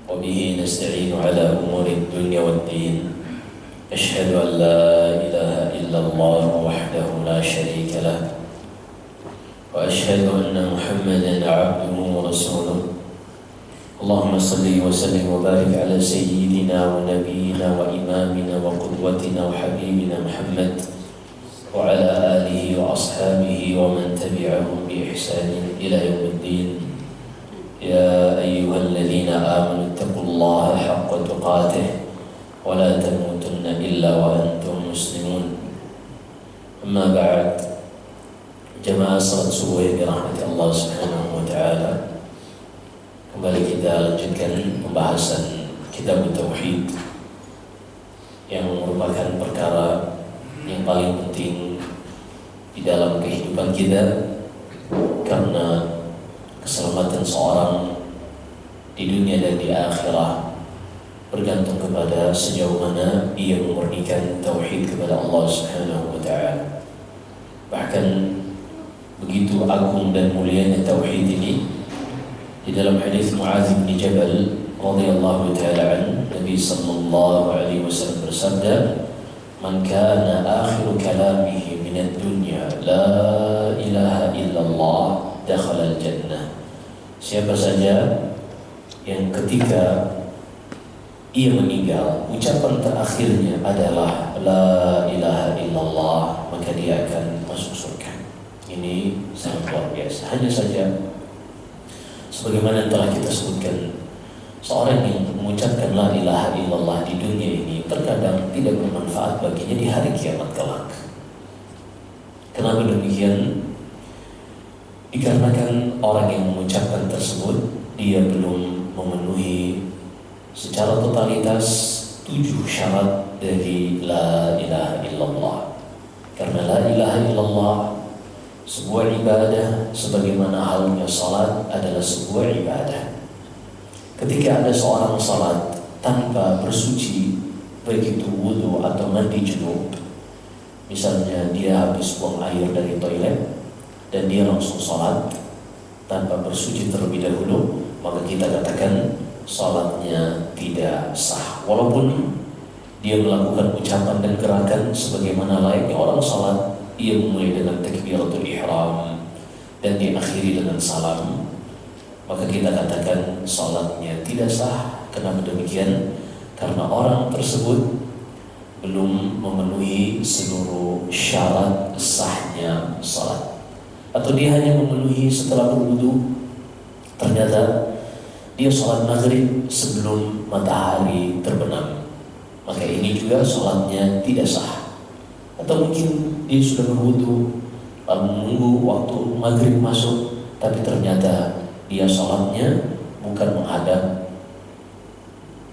وبه نستعين على أمور الدنيا والدين. أشهد أن لا إله إلا الله وحده لا شريك له، وأشهد أن محمدا عبده ورسوله. اللهم صل وسلم وبارك على سيدنا ونبينا وإمامنا وقدوتنا وحبيبنا محمد وعلى آله وأصحابه ومن تبعهم بإحسان إلى يوم الدين. يا أيها الذين آمنوا اتقوا الله حق تقاته ولا تموتن إلا وأنتم مسلمون. أما بعد، jamaah salat subuh yang dirahmati Allah Subhanahu wa taala. Kembali kita lanjutkan pembahasan kitab Tauhid yang merupakan perkara yang paling penting di dalam kehidupan kita, karena keselamatan seorang di dunia dan di akhirat bergantung kepada sejauh mana ia memurnikan tauhid kepada Allah Subhanahu wa taala. Bahkan begitu agung dan mulianya tauhid ini, di dalam hadis Muadz bin Jabal radhiyallahu taala an, Nabi sallallahu alaihi wasallam bersabda, "Man kana akhiru kalamihi min ad-dunya la ilaha illallah dakhala al-jannah." Siapa saja yang ketika ia meninggal ucapan terakhirnya adalah la ilaha illallah, maka dia akan masuk surga. Ini sangat luar biasa. Hanya saja sebagaimana telah kita sebutkan, seorang yang mengucapkan la ilaha illallah di dunia ini terkadang tidak bermanfaat baginya di hari kiamat kelak. Kenapa demikian? Dikarenakan orang yang mengucapkan tersebut dia belum memenuhi secara totalitas 7 syarat dari la ilaha illallah. Karena la ilaha illallah sebuah ibadah sebagaimana halnya salat adalah sebuah ibadah. Ketika ada seorang salat tanpa bersuci, baik itu wudu atau mandi junub, misalnya dia habis buang air dari toilet dan dia langsung salat tanpa bersuci terlebih dahulu, maka kita katakan salatnya tidak sah. Walaupun dia melakukan ucapan dan gerakan sebagaimana layaknya orang salat, ia memulai dengan takbiratul ihram dan diakhiri dengan salam, maka kita katakan salatnya tidak sah. Kenapa demikian? Karena orang tersebut belum memenuhi seluruh syarat sahnya salat. Atau dia hanya memenuhi setelah berwudu, ternyata dia salat maghrib sebelum matahari terbenam, maka ini juga salatnya tidak sah. Atau mungkin dia sudah berwudu lalu menunggu waktu maghrib masuk, tapi ternyata dia salatnya bukan menghadap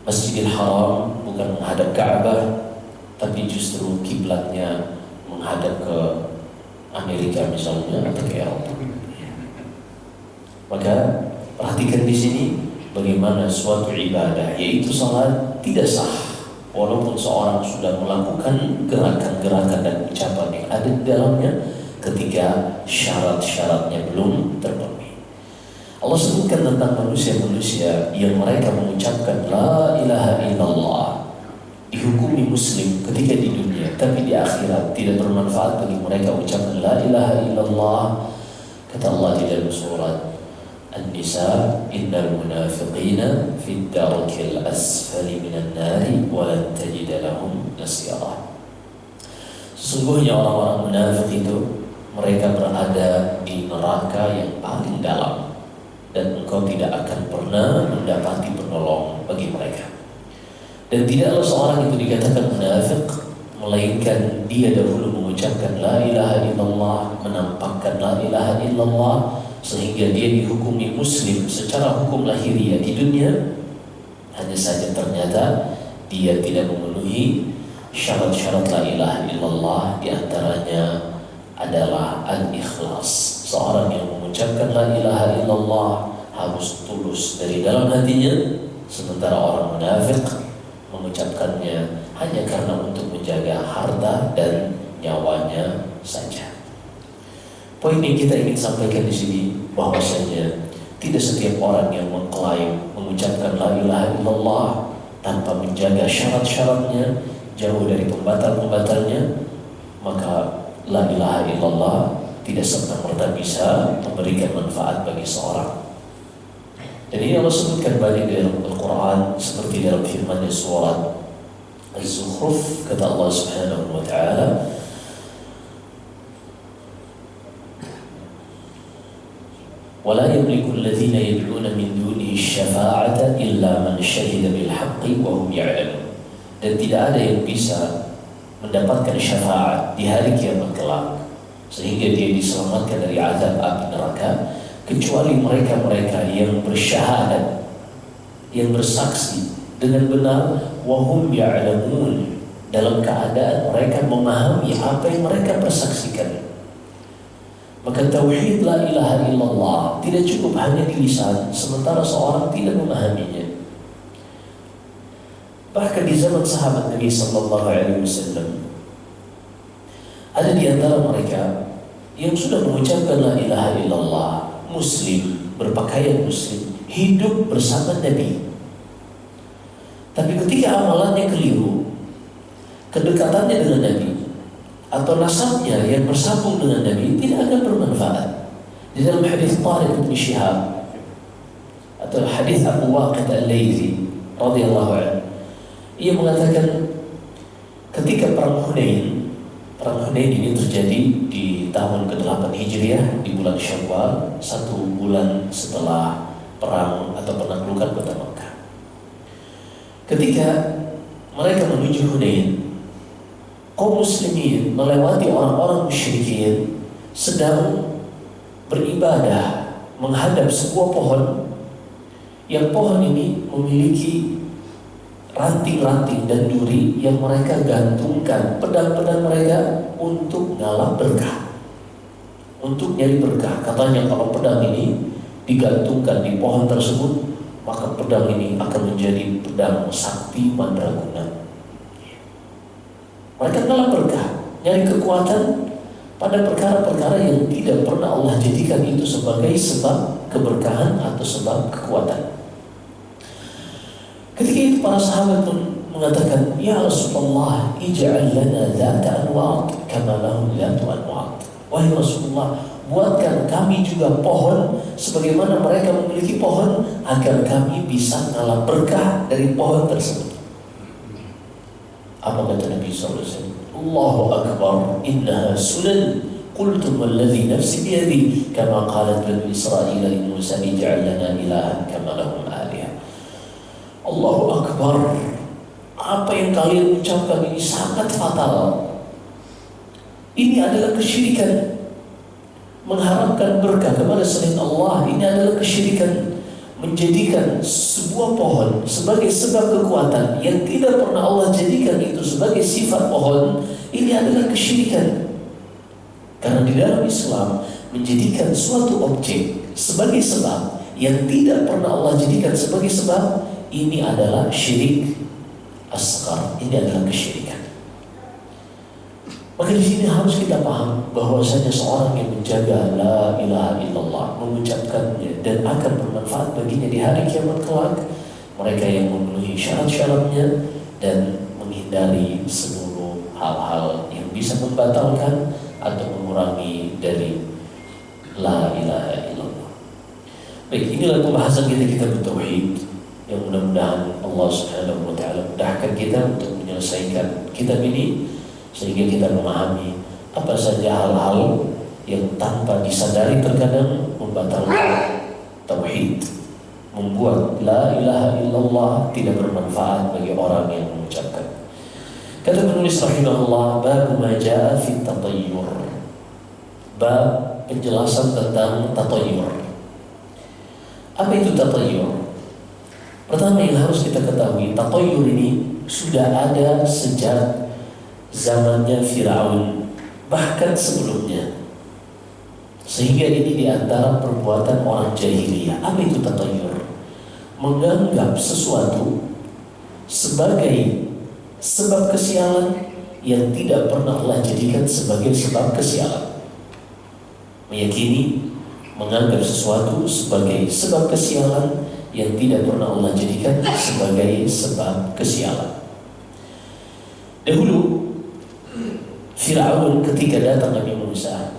Masjidil Haram, bukan menghadap Ka'bah, tapi justru kiblatnya menghadap ke Amerika misalnya atau ke Eropa. Maka perhatikan di sini bagaimana suatu ibadah, yaitu salat, tidak sah walaupun seorang sudah melakukan gerakan-gerakan dan ucapan yang ada di dalamnya ketika syarat-syaratnya belum terpenuhi. Allah sebutkan tentang manusia-manusia yang mereka mengucapkan la ilaha illallah, dihukumi muslim ketika di dunia, tapi di akhirat tidak bermanfaat bagi mereka ucapan la ilaha illallah. Kata Allah di dalam surat An-Nisa, innal munafiqina fid darkil asfali minan nari wa lan tajida lahum nasira. Sesungguhnya orang-orang munafik itu mereka berada di neraka yang paling dalam, dan engkau tidak akan pernah mendapati penolong bagi mereka. Dan tidaklah seorang itu dikatakan munafik melainkan dia dahulu mengucapkan la ilaha illallah, menampakkan la ilaha illallah, sehingga dia dihukumi muslim secara hukum lahiriah di dunia. Hanya saja ternyata dia tidak memenuhi syarat-syarat la ilaha illallah. Di antaranya adalah al-ikhlas. Seorang yang mengucapkan la ilaha illallah harus tulus dari dalam hatinya, sementara orang munafik mengucapkannya hanya karena untuk menjaga harta dan nyawanya saja. Poin yang kita ingin sampaikan di sini bahwasanya Tidak setiap orang yang mengklaim mengucapkan la ilaha illallah tanpa menjaga syarat-syaratnya, jauh dari pembatal-pembatalnya, maka la ilaha illallah tidak serta-merta bisa memberikan manfaat bagi seorang. Dan ini Allah sebutkan banyak di dalam Al-Quran, seperti dalam firman-Nya surat Az-Zukhruf, kata Allah Subhanahu wa taala, وَلَا يَمْلِكُ الَّذِينَ يَدْعُونَ مِنْ دُونِهِ الشَّفَاعَةَ إِلَّا مَنْ شَهِدَ بِالْحَقِّ وَهُمْ يَعْلَمُونَ. Dan tidak ada yang bisa mendapatkan syafaat di hari kiamat kelak sehingga dia diselamatkan dari azab api neraka, kecuali mereka-mereka yang bersyahadat, yang bersaksi dengan benar, wahum ya'lamun, dalam keadaan mereka memahami apa yang mereka persaksikan. Maka tauhid la ilaha illallah tidak cukup hanya di lisan sementara seorang tidak memahaminya. Bahkan di zaman sahabat Nabi sallallahu alaihi wasallam ada di antara mereka yang sudah mengucapkan la ilaha illallah, muslim, berpakaian muslim, hidup bersama Nabi. Tapi ketika amalannya keliru, kedekatannya dengan Nabi atau nasabnya yang bersambung dengan Nabi tidak akan bermanfaat. Di dalam hadis Tariq bin Shihab atau hadis Abu Waqid Al-Laythi radhiyallahu anhu, ia mengatakan ketika perang Hunain ini terjadi di tahun ke-8 Hijriah di bulan Syawal, 1 bulan setelah perang atau penaklukan kota Makkah. Ketika mereka menuju Hunain, kaum muslimin melewati orang-orang musyrikin sedang beribadah menghadap sebuah pohon, yang pohon ini memiliki ranting-ranting dan duri yang mereka gantungkan pedang-pedang mereka untuk ngalap berkah, untuk nyari berkah. Katanya kalau pedang ini digantungkan di pohon tersebut, maka pedang ini akan menjadi pedang sakti mandraguna. Mereka ngalap berkah, nyari kekuatan pada perkara-perkara yang tidak pernah Allah jadikan itu sebagai sebab keberkahan atau sebab kekuatan. Ketika itu para sahabat pun mengatakan, ya Rasulullah, ij'al lana dhata anwat kama lahum dhatu anwat. Wahai Rasulullah, buatkan kami juga pohon sebagaimana mereka memiliki pohon, agar kami bisa ngalap berkah dari pohon tersebut. Apa kata Nabi SAW? Allahu Akbar, innaha sunan, qultum alladhi nafsi biyadi, kama qalat banu Israel li Musa, ij'al lana ilahan kama lahum alihah. Allahu Akbar, apa yang kalian ucapkan ini sangat fatal. Ini adalah kesyirikan, mengharapkan berkah kepada selain Allah. Ini adalah kesyirikan, menjadikan sebuah pohon sebagai sebab kekuatan yang tidak pernah Allah jadikan itu sebagai sifat pohon. Ini adalah kesyirikan. Karena di dalam Islam, menjadikan suatu objek sebagai sebab yang tidak pernah Allah jadikan sebagai sebab, ini adalah syirik asghar, ini adalah kesyirikan. Maka di sini harus kita paham bahwasanya seorang yang menjaga la ilaha illallah, mengucapkannya dan akan bermanfaat baginya di hari kiamat kelak, mereka yang memenuhi syarat-syaratnya dan menghindari seluruh hal-hal yang bisa membatalkan atau mengurangi dari la ilaha illallah. Baik, inilah pembahasan kita bertauhid. Yang mudah-mudahan Allah Subhanahu wa taala mudahkan kita untuk menyelesaikan kitab ini sehingga kita memahami apa saja hal-hal yang tanpa disadari terkadang membatalkan tauhid, membuat la ilaha illallah tidak bermanfaat bagi orang yang mengucapkan. Kata penulis rahimahullah, bab ma jaa fi tatayyur, bab penjelasan tentang tatayyur. Apa itu tatayyur? Pertama yang harus kita ketahui, tatayyur ini sudah ada sejak zamannya Fir'aun, bahkan sebelumnya. Sehingga ini diantara perbuatan orang jahiliyah. Apa itu tatayyur? Menganggap sesuatu sebagai sebab kesialan yang tidak pernah Allah jadikan sebagai sebab kesialan. Meyakini menganggap sesuatu sebagai sebab kesialan yang tidak pernah Allah jadikan sebagai sebab kesialan. Dahulu Fir'aun ketika datang Nabi Musa,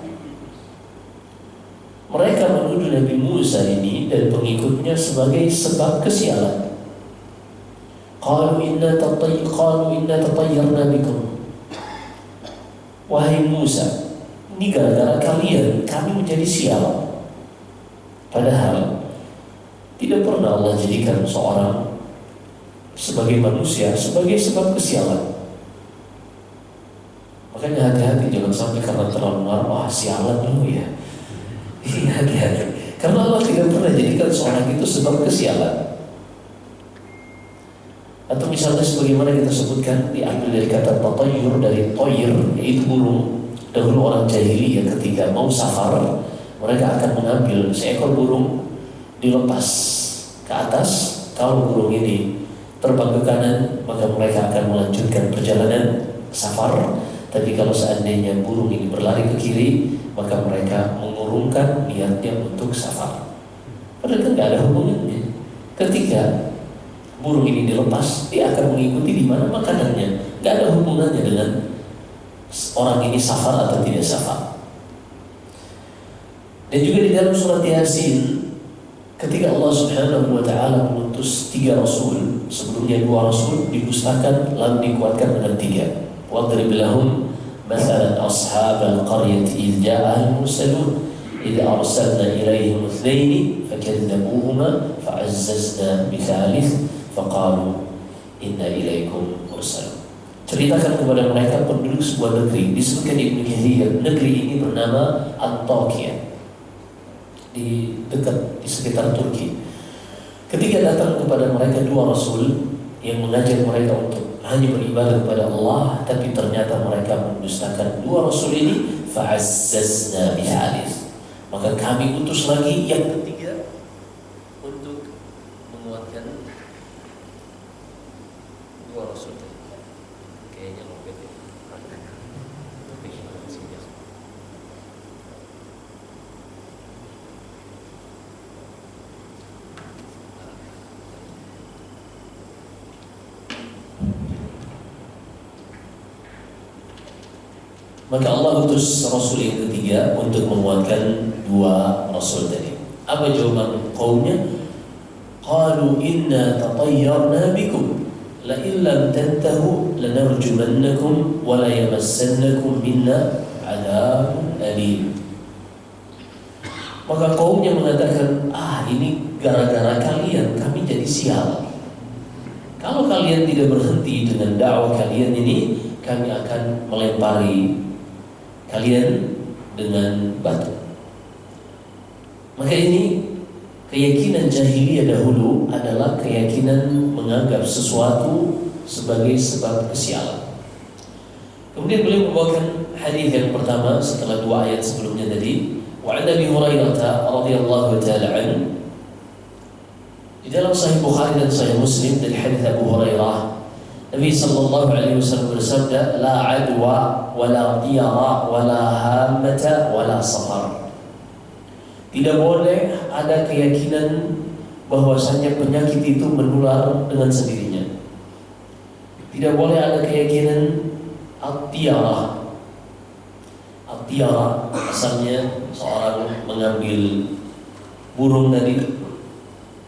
mereka menuduh Nabi Musa ini dan pengikutnya sebagai sebab kesialan. Qalu inna tatayyarna bikum. Wahai Musa, ini gara-gara kalian kami menjadi sial. Padahal tidak pernah Allah jadikan seorang sebagai manusia sebagai sebab kesialan. Makanya hati-hati jangan sampai karena terlalu marah, sialan dulu ya. Ini hati-hati. Karena Allah tidak pernah jadikan seorang itu sebab kesialan. Atau misalnya sebagaimana kita sebutkan diambil dari kata tatayyur dari toyir, yaitu burung. Dahulu orang jahiliyah ketika mau safar, mereka akan mengambil seekor burung, dilepas ke atas. Kalau burung ini terbang ke kanan, maka mereka akan melanjutkan perjalanan safar. Tapi kalau seandainya burung ini berlari ke kiri, maka mereka mengurungkan niatnya untuk safar. Padahal kan tidak ada hubungannya. Ketika burung ini dilepas, dia akan mengikuti di mana makanannya. Tidak ada hubungannya dengan orang ini safar atau tidak safar. Dan juga di dalam surat Yasin, ketika Allah Subhanahu wa Ta'ala mengutus 3 rasul, sebelumnya 2 rasul didustakan lalu dikuatkan dengan 3. Wadrib lahum mathalan ashabal qaryati idh ja'ahal mursalun idh arsalna ilaihim ithnaini fakadzabuhuma fa'azzazna bithalith faqalu inna ilaikum mursalun. Ceritakan kepada mereka penduduk sebuah negeri, disebutkan Ibnu Katsir, negeri ini bernama Antakya, di sekitar Turki. Ketika datang kepada mereka 2 rasul yang mengajak mereka untuk hanya beribadah kepada Allah, tapi ternyata mereka mendustakan 2 rasul ini. Fa'azzazna bihalith, maka kami utus lagi yang ketiga untuk menguatkan 2 rasul tadi. Kayaknya lobet ya. Maka Allah utus Rasul yang ketiga untuk menguatkan 2 Rasul tadi. Apa jawaban kaumnya? Qalu inna tatayyarna bikum la illam tantahu lanarjumannakum wa la yamassannakum minna adzabun alim. Maka kaumnya mengatakan, ini gara-gara kalian kami jadi sial. Kalau kalian tidak berhenti dengan dakwah kalian ini, kami akan melempari kalian dengan batu. Maka ini keyakinan jahiliyah dahulu adalah keyakinan menganggap sesuatu sebagai sebab kesialan. Kemudian beliau membawakan hadis yang pertama setelah 2 ayat sebelumnya tadi. Wa 'an Abi Hurairah radhiyallahu ta'ala anhu, di dalam Sahih Bukhari dan Sahih Muslim dari hadis Abu Hurairah, Nabi sallallahu alaihi wasallam bersabda, la adwa wala tiyara wala hamata wala safar. Tidak boleh ada keyakinan bahwasanya penyakit itu menular dengan sendirinya. Tidak boleh ada keyakinan at-tiyara. At-tiyara asalnya seorang mengambil burung tadi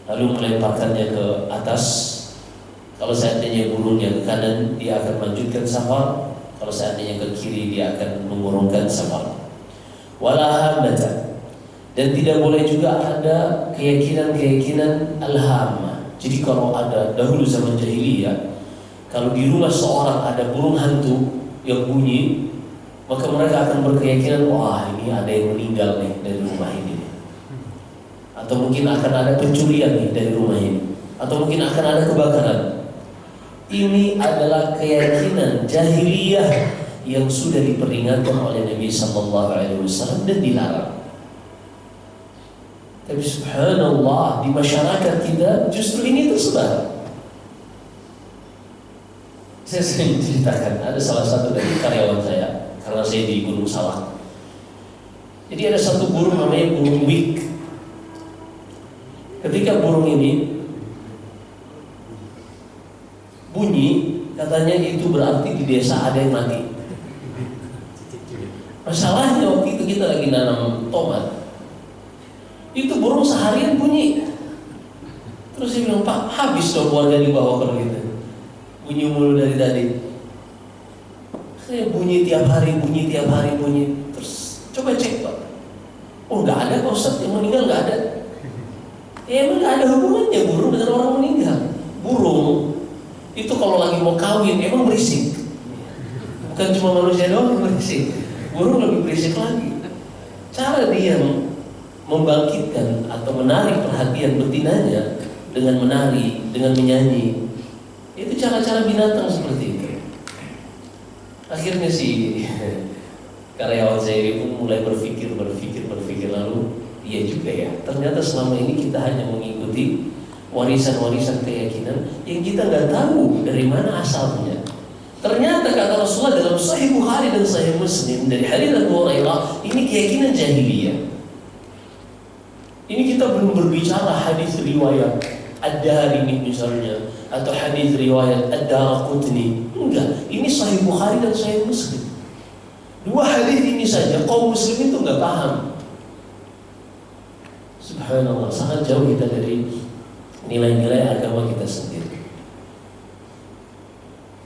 lalu melemparkannya ke atas. Kalau seandainya burungnya ke kanan, dia akan melanjutkan safar. Kalau seandainya ke kiri, dia akan mengurungkan safar. Wala hamata. Dan tidak boleh juga ada keyakinan al-hamah. Jadi kalau ada dahulu zaman jahiliyah, kalau di rumah seorang ada burung hantu yang bunyi, maka mereka akan berkeyakinan, wah ini ada yang meninggal nih dari rumah ini. Atau mungkin akan ada pencurian nih dari rumah ini. Atau mungkin akan ada kebakaran. Ini adalah keyakinan jahiliyah yang sudah diperingatkan oleh Nabi sallallahu alaihi wasallam dan dilarang. Tapi subhanallah, di masyarakat kita justru ini tersebar. Saya sering ceritakan, ada salah satu dari karyawan saya, karena saya di Gunung Salak. Jadi ada satu burung namanya burung wik. Ketika burung ini bunyi, katanya itu berarti di desa ada yang mati. Masalahnya waktu itu kita lagi nanam tomat, itu burung seharian bunyi. Terus dia bilang, Pak, habis dong warga di bawah kalau gitu. Bunyi mulu dari tadi. Saya bunyi tiap hari. Terus coba cek, Pak. Oh, nggak ada Pak Ustadz, yang meninggal nggak ada. Ya emang nggak ada hubungannya burung dengan orang meninggal. Burung itu kalau lagi mau kawin emang berisik. Bukan cuma manusia doang yang berisik. Burung lebih berisik lagi. Cara dia membangkitkan atau menarik perhatian betinanya dengan menari, dengan menyanyi, itu cara-cara binatang seperti itu. Akhirnya si karyawan saya ini pun mulai berpikir lalu iya juga ya. Ternyata selama ini kita hanya mengikuti warisan-warisan keyakinan yang kita nggak tahu dari mana asalnya. Ternyata kata Rasulullah dalam Sahih Bukhari dan Sahih Muslim dari hadits Abu Hurairah, ini keyakinan jahiliyah. Ini kita belum berbicara hadis riwayat Ad-Darimi misalnya, atau hadis riwayat Ad-Daraqutni. Enggak, ini Sahih Bukhari dan Sahih Muslim. Dua hadis ini saja kaum muslim itu nggak paham. Subhanallah, sangat jauh kita dari nilai-nilai agama kita sendiri.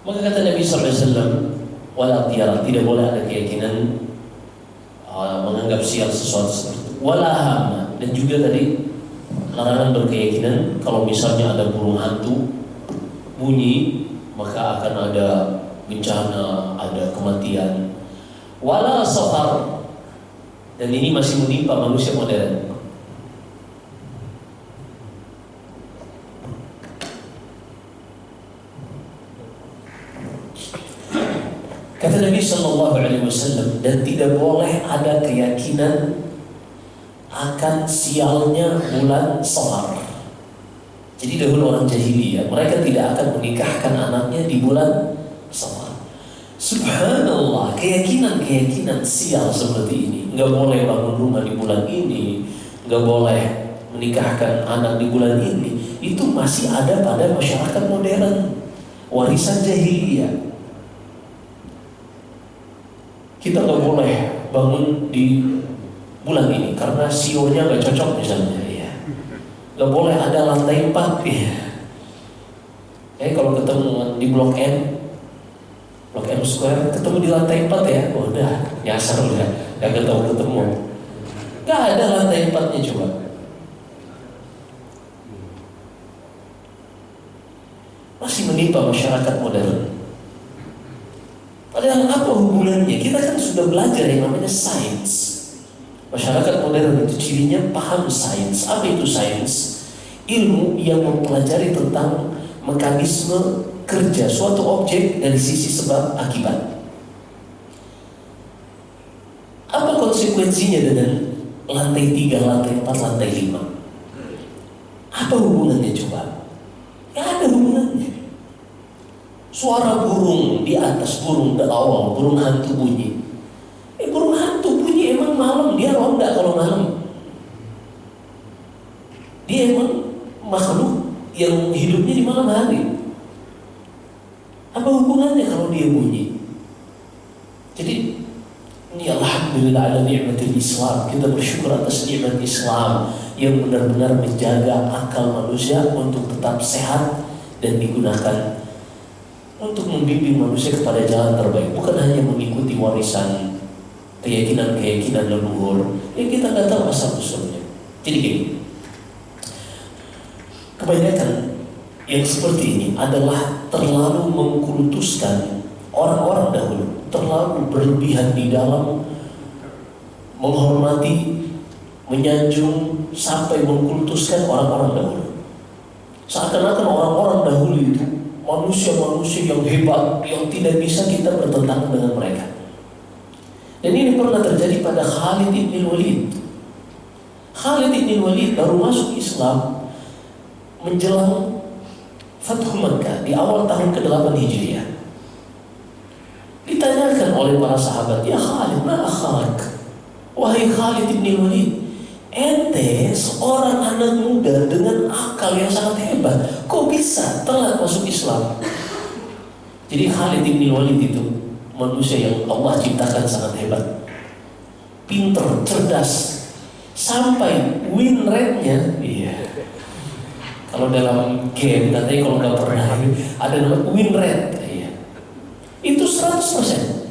Maka kata Nabi SAW, wala tiara, tidak boleh ada keyakinan menganggap sial sesuatu seperti itu. Wala hama, dan juga tadi larangan berkeyakinan kalau misalnya ada burung hantu bunyi maka akan ada bencana, ada kematian. Wala safar, dan ini masih menimpa manusia modern. Kata Nabi Sallallahu Alaihi Wasallam, dan tidak boleh ada keyakinan akan sialnya bulan Safar. Jadi dahulu orang jahiliyah, mereka tidak akan menikahkan anaknya di bulan Safar. Subhanallah, keyakinan sial seperti ini. Nggak boleh bangun rumah di bulan ini, nggak boleh menikahkan anak di bulan ini. Itu masih ada pada masyarakat modern, warisan jahiliyah. Kita nggak boleh bangun di bulan ini karena sionya nggak cocok misalnya, ya. Nggak boleh ada lantai 4, ya. Kalau ketemu di Blok M Square, ketemu di lantai 4 ya, udah nyasar udah, nggak ketemu. Nggak ada lantai 4-nya coba. Masih menimpa masyarakat modern. Padahal apa hubungannya? Kita kan sudah belajar yang namanya sains. Masyarakat modern itu cirinya paham sains. Apa itu sains? Ilmu yang mempelajari tentang mekanisme kerja suatu objek dari sisi sebab akibat. Apa konsekuensinya dengan lantai 3, lantai 4, lantai 5? Apa hubungannya coba? Gak ada hubungannya. Suara burung di atas, burung awal, burung hantu bunyi. Burung hantu bunyi emang malam, dia ronda kalau malam. Dia emang makhluk yang hidupnya di malam hari. Apa hubungannya kalau dia bunyi? Jadi ini alhamdulillah ada nikmatul Islam. Kita bersyukur atas nikmat Islam yang benar-benar menjaga akal manusia untuk tetap sehat dan digunakan untuk membimbing manusia kepada jalan terbaik, bukan hanya mengikuti warisan keyakinan leluhur yang kita nggak tahu asal usulnya. Jadi gini, kebanyakan yang seperti ini adalah terlalu mengkultuskan orang-orang dahulu, terlalu berlebihan di dalam menghormati, menyanjung sampai mengkultuskan orang-orang dahulu. Seakan-akan orang-orang dahulu itu manusia-manusia yang hebat, yang tidak bisa kita bertentangan dengan mereka. Dan ini pernah terjadi pada Khalid bin Walid. Khalid bin Walid baru masuk Islam menjelang Fathu Makkah di awal tahun ke-8 Hijriah. Ditanyakan oleh para sahabat, "Ya Khalid, ma akharak?" Wahai Khalid bin Walid, ente seorang anak muda dengan akal yang sangat hebat, kok bisa telat masuk Islam? Jadi Khalid bin Walid itu manusia yang Allah ciptakan sangat hebat, pinter, cerdas, sampai win rate-nya, kalau dalam game katanya kalau nggak pernah ada namanya win rate, itu 100%.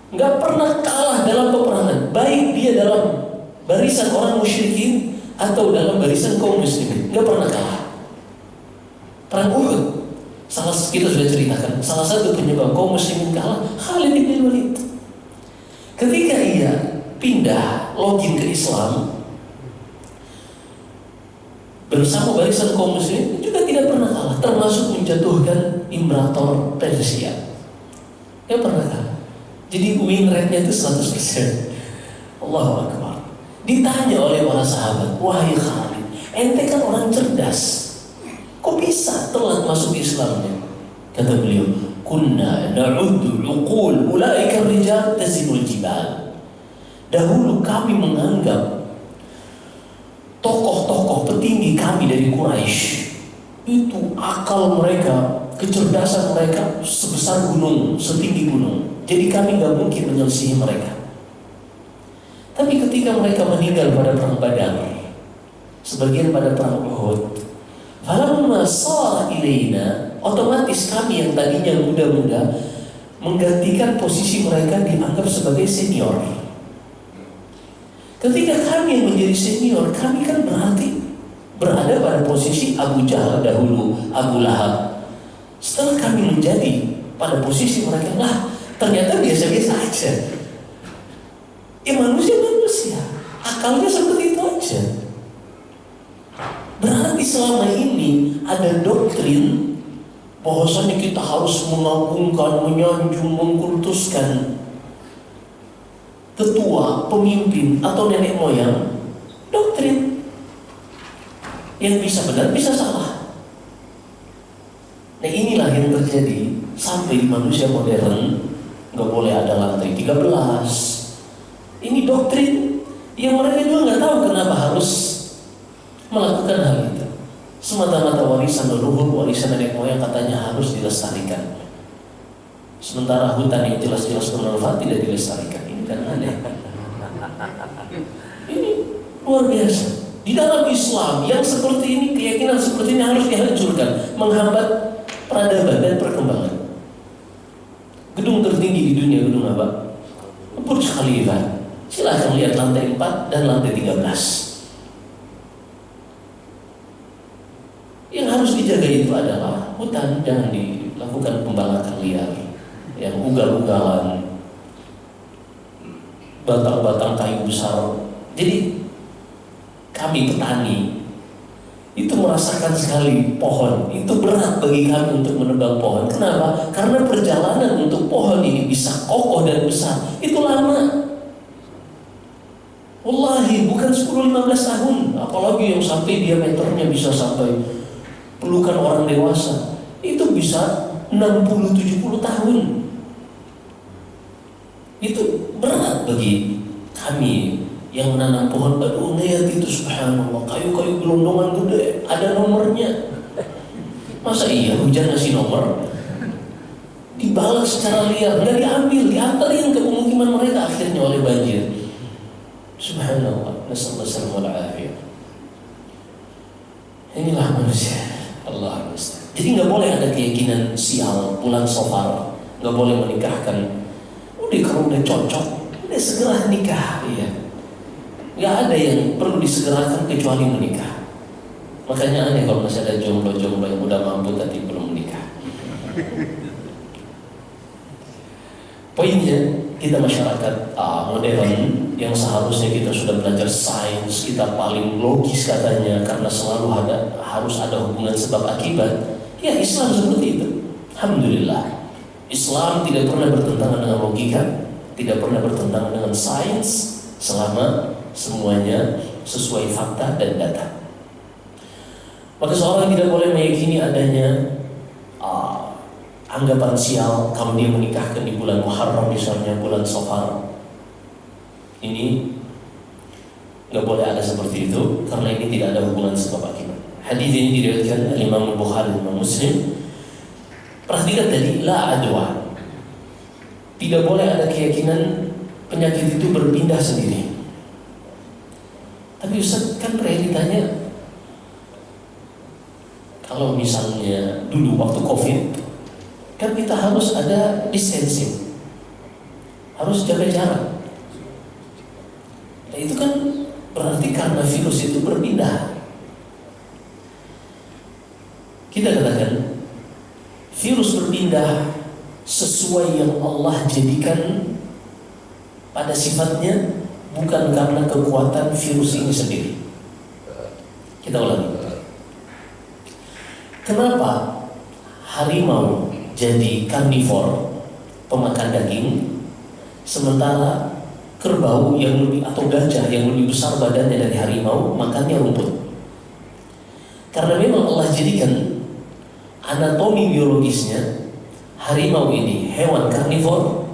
Nggak pernah kalah dalam peperangan, baik dia dalam barisan orang musyrikin atau dalam barisan kaum muslimin, nggak pernah kalah. Perang Uhud, kita sudah ceritakan, salah satu penyebab kaum muslimin kalah Khalid bin Walid. Ketika ia pindah login ke Islam bersama barisan kaum muslimin, juga tidak pernah kalah, termasuk menjatuhkan Imperator Persia. Nggak pernah kalah. Jadi win rate-nya itu 100%. Allahu Akbar. Ditanya oleh para sahabat, wahai Khalid, ente kan orang cerdas, kok bisa telat masuk Islamnya? Kata beliau, kunna na'uddu uqul ulaika rijal tazinul jibal. Dahulu kami menganggap tokoh-tokoh petinggi kami dari Quraisy itu akal mereka, kecerdasan mereka sebesar gunung, setinggi gunung. Jadi kami nggak mungkin menyelisihi mereka. Tapi ketika mereka meninggal pada perang Badar, sebagian pada perang Uhud, falamma sara ilaina, otomatis kami yang tadinya muda-muda menggantikan posisi mereka, dianggap sebagai senior. Ketika kami yang menjadi senior, kami kan berarti berada pada posisi Abu Jahal dahulu, Abu Lahab. Setelah kami menjadi pada posisi mereka, lah ternyata biasa-biasa aja. Manusia, akalnya seperti itu aja. Berarti selama ini ada doktrin bahwasanya kita harus mengagungkan, menyanjung, mengkultuskan tetua, pemimpin atau nenek moyang. Doktrin yang bisa benar, bisa salah. Nah inilah yang terjadi sampai di manusia modern. Nggak boleh ada lantai 13. Ini doktrin yang mereka juga nggak tahu kenapa harus melakukan hal itu. Semata-mata warisan leluhur, warisan nenek moyang katanya harus dilestarikan. Sementara hutan yang jelas-jelas bermanfaat tidak dilestarikan. Ini kan aneh. Ini luar biasa. Di dalam Islam yang seperti ini, keyakinan seperti ini harus dihancurkan, menghambat peradaban dan perkembangan. Gedung tertinggi di dunia, gedung apa? Burj Khalifa. Silahkan lihat lantai 4 dan lantai 13. Yang harus dijaga itu adalah hutan, jangan dilakukan pembalakan liar, yang ugal-ugalan, batang-batang kayu besar. Jadi kami petani itu merasakan sekali pohon itu berat bagi kami untuk menebang pohon. Kenapa? Karena perjalanan untuk pohon ini bisa kokoh dan besar itu lama. Wallahi bukan 10-15 tahun, apalagi yang sampai diameternya bisa sampai pelukan orang dewasa, itu bisa 60-70 tahun. Itu berat bagi kami yang menanam pohon batu. Lihat itu subhanallah, kayu-kayu gelondongan gede, ada nomornya. Masa iya hujan ngasih nomor? Dibalas secara liar, nggak diambil, diantarin ke pemukiman mereka akhirnya oleh banjir. Subhanallah, nasallallahu alaihi. Inilah manusia, Allah musta'an. Jadi nggak boleh ada keyakinan sial, bulan Safar, nggak boleh menikahkan. Udah kalau udah cocok, udah segera nikah, iya. Nggak ada yang perlu disegerakan kecuali menikah. Makanya aneh kalau masih ada jomblo-jomblo yang udah mampu tapi belum menikah. Poinnya, kita masyarakat modern yang seharusnya kita sudah belajar sains, kita paling logis katanya, karena selalu harus ada hubungan sebab akibat. Ya Islam seperti itu. Alhamdulillah, Islam tidak pernah bertentangan dengan logika, tidak pernah bertentangan dengan sains, selama semuanya sesuai fakta dan data. Maka seorang tidak boleh meyakini adanya anggapan sial kalau dia menikahkan di bulan Muharram, misalnya bulan Safar. Ini nggak boleh ada seperti itu, karena ini tidak ada hubungan sebab akibat. Hadis ini diriwayatkan Imam Bukhari dan Muslim. Perhatikan tadi, la adwa. Tidak boleh ada keyakinan penyakit itu berpindah sendiri. Tapi Ustaz, kan realitanya kalau misalnya dulu waktu COVID, kan kita harus ada distancing, harus jaga jarak. Nah, itu kan berarti karena virus itu berpindah. Kita katakan virus berpindah sesuai yang Allah jadikan pada sifatnya, bukan karena kekuatan virus ini sendiri. Kita ulangi. Kenapa harimau jadi karnivor, pemakan daging, sementara kerbau yang lebih atau gajah yang lebih besar badannya dari harimau makannya rumput? Karena memang Allah jadikan anatomi biologisnya, harimau ini hewan karnivor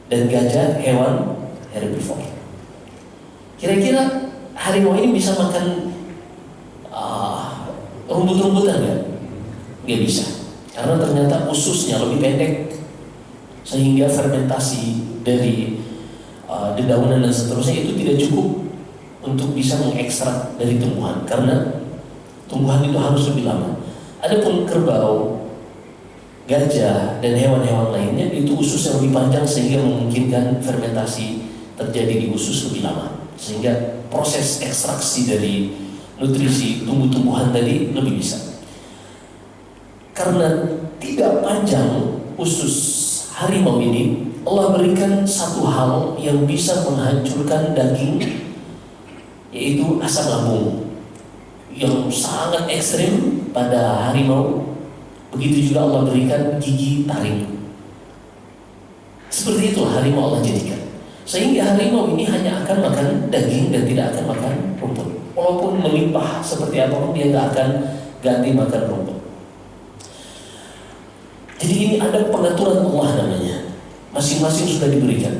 dan gajah hewan herbivor. Kira-kira harimau ini bisa makan rumput-rumputan nggak? Nggak bisa, karena ternyata ususnya lebih pendek, sehingga fermentasi dari dedaunan dan seterusnya itu tidak cukup untuk bisa mengekstrak dari tumbuhan, karena tumbuhan itu harus lebih lama. Adapun kerbau, gajah, dan hewan-hewan lainnya itu ususnya lebih panjang sehingga memungkinkan fermentasi terjadi di usus lebih lama, sehingga proses ekstraksi dari nutrisi tumbuh-tumbuhan tadi lebih bisa. Karena tidak panjang usus harimau ini, Allah berikan satu hal yang bisa menghancurkan daging, yaitu asam lambung yang sangat ekstrim pada harimau. Begitu juga Allah berikan gigi taring. Seperti itu harimau Allah jadikan, sehingga harimau ini hanya akan makan daging dan tidak akan makan rumput. Walaupun melimpah seperti apapun, dia nggak akan ganti makan rumput. Jadi ini ada pengaturan Allah namanya. Masing-masing sudah diberikan.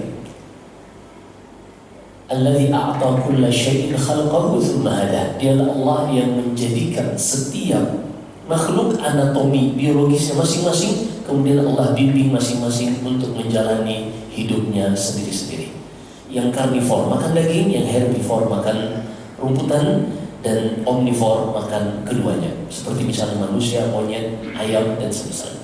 Alladzi a'ta kulla syai'in khalaqahu tsumma hada. Dialah Allah yang menjadikan setiap makhluk anatomi biologisnya masing-masing, kemudian Allah bimbing masing-masing untuk menjalani hidupnya sendiri-sendiri. Yang karnivor makan daging, yang herbivor makan rumputan, dan omnivor makan keduanya, seperti misalnya manusia, monyet, ayam, dan sebagainya.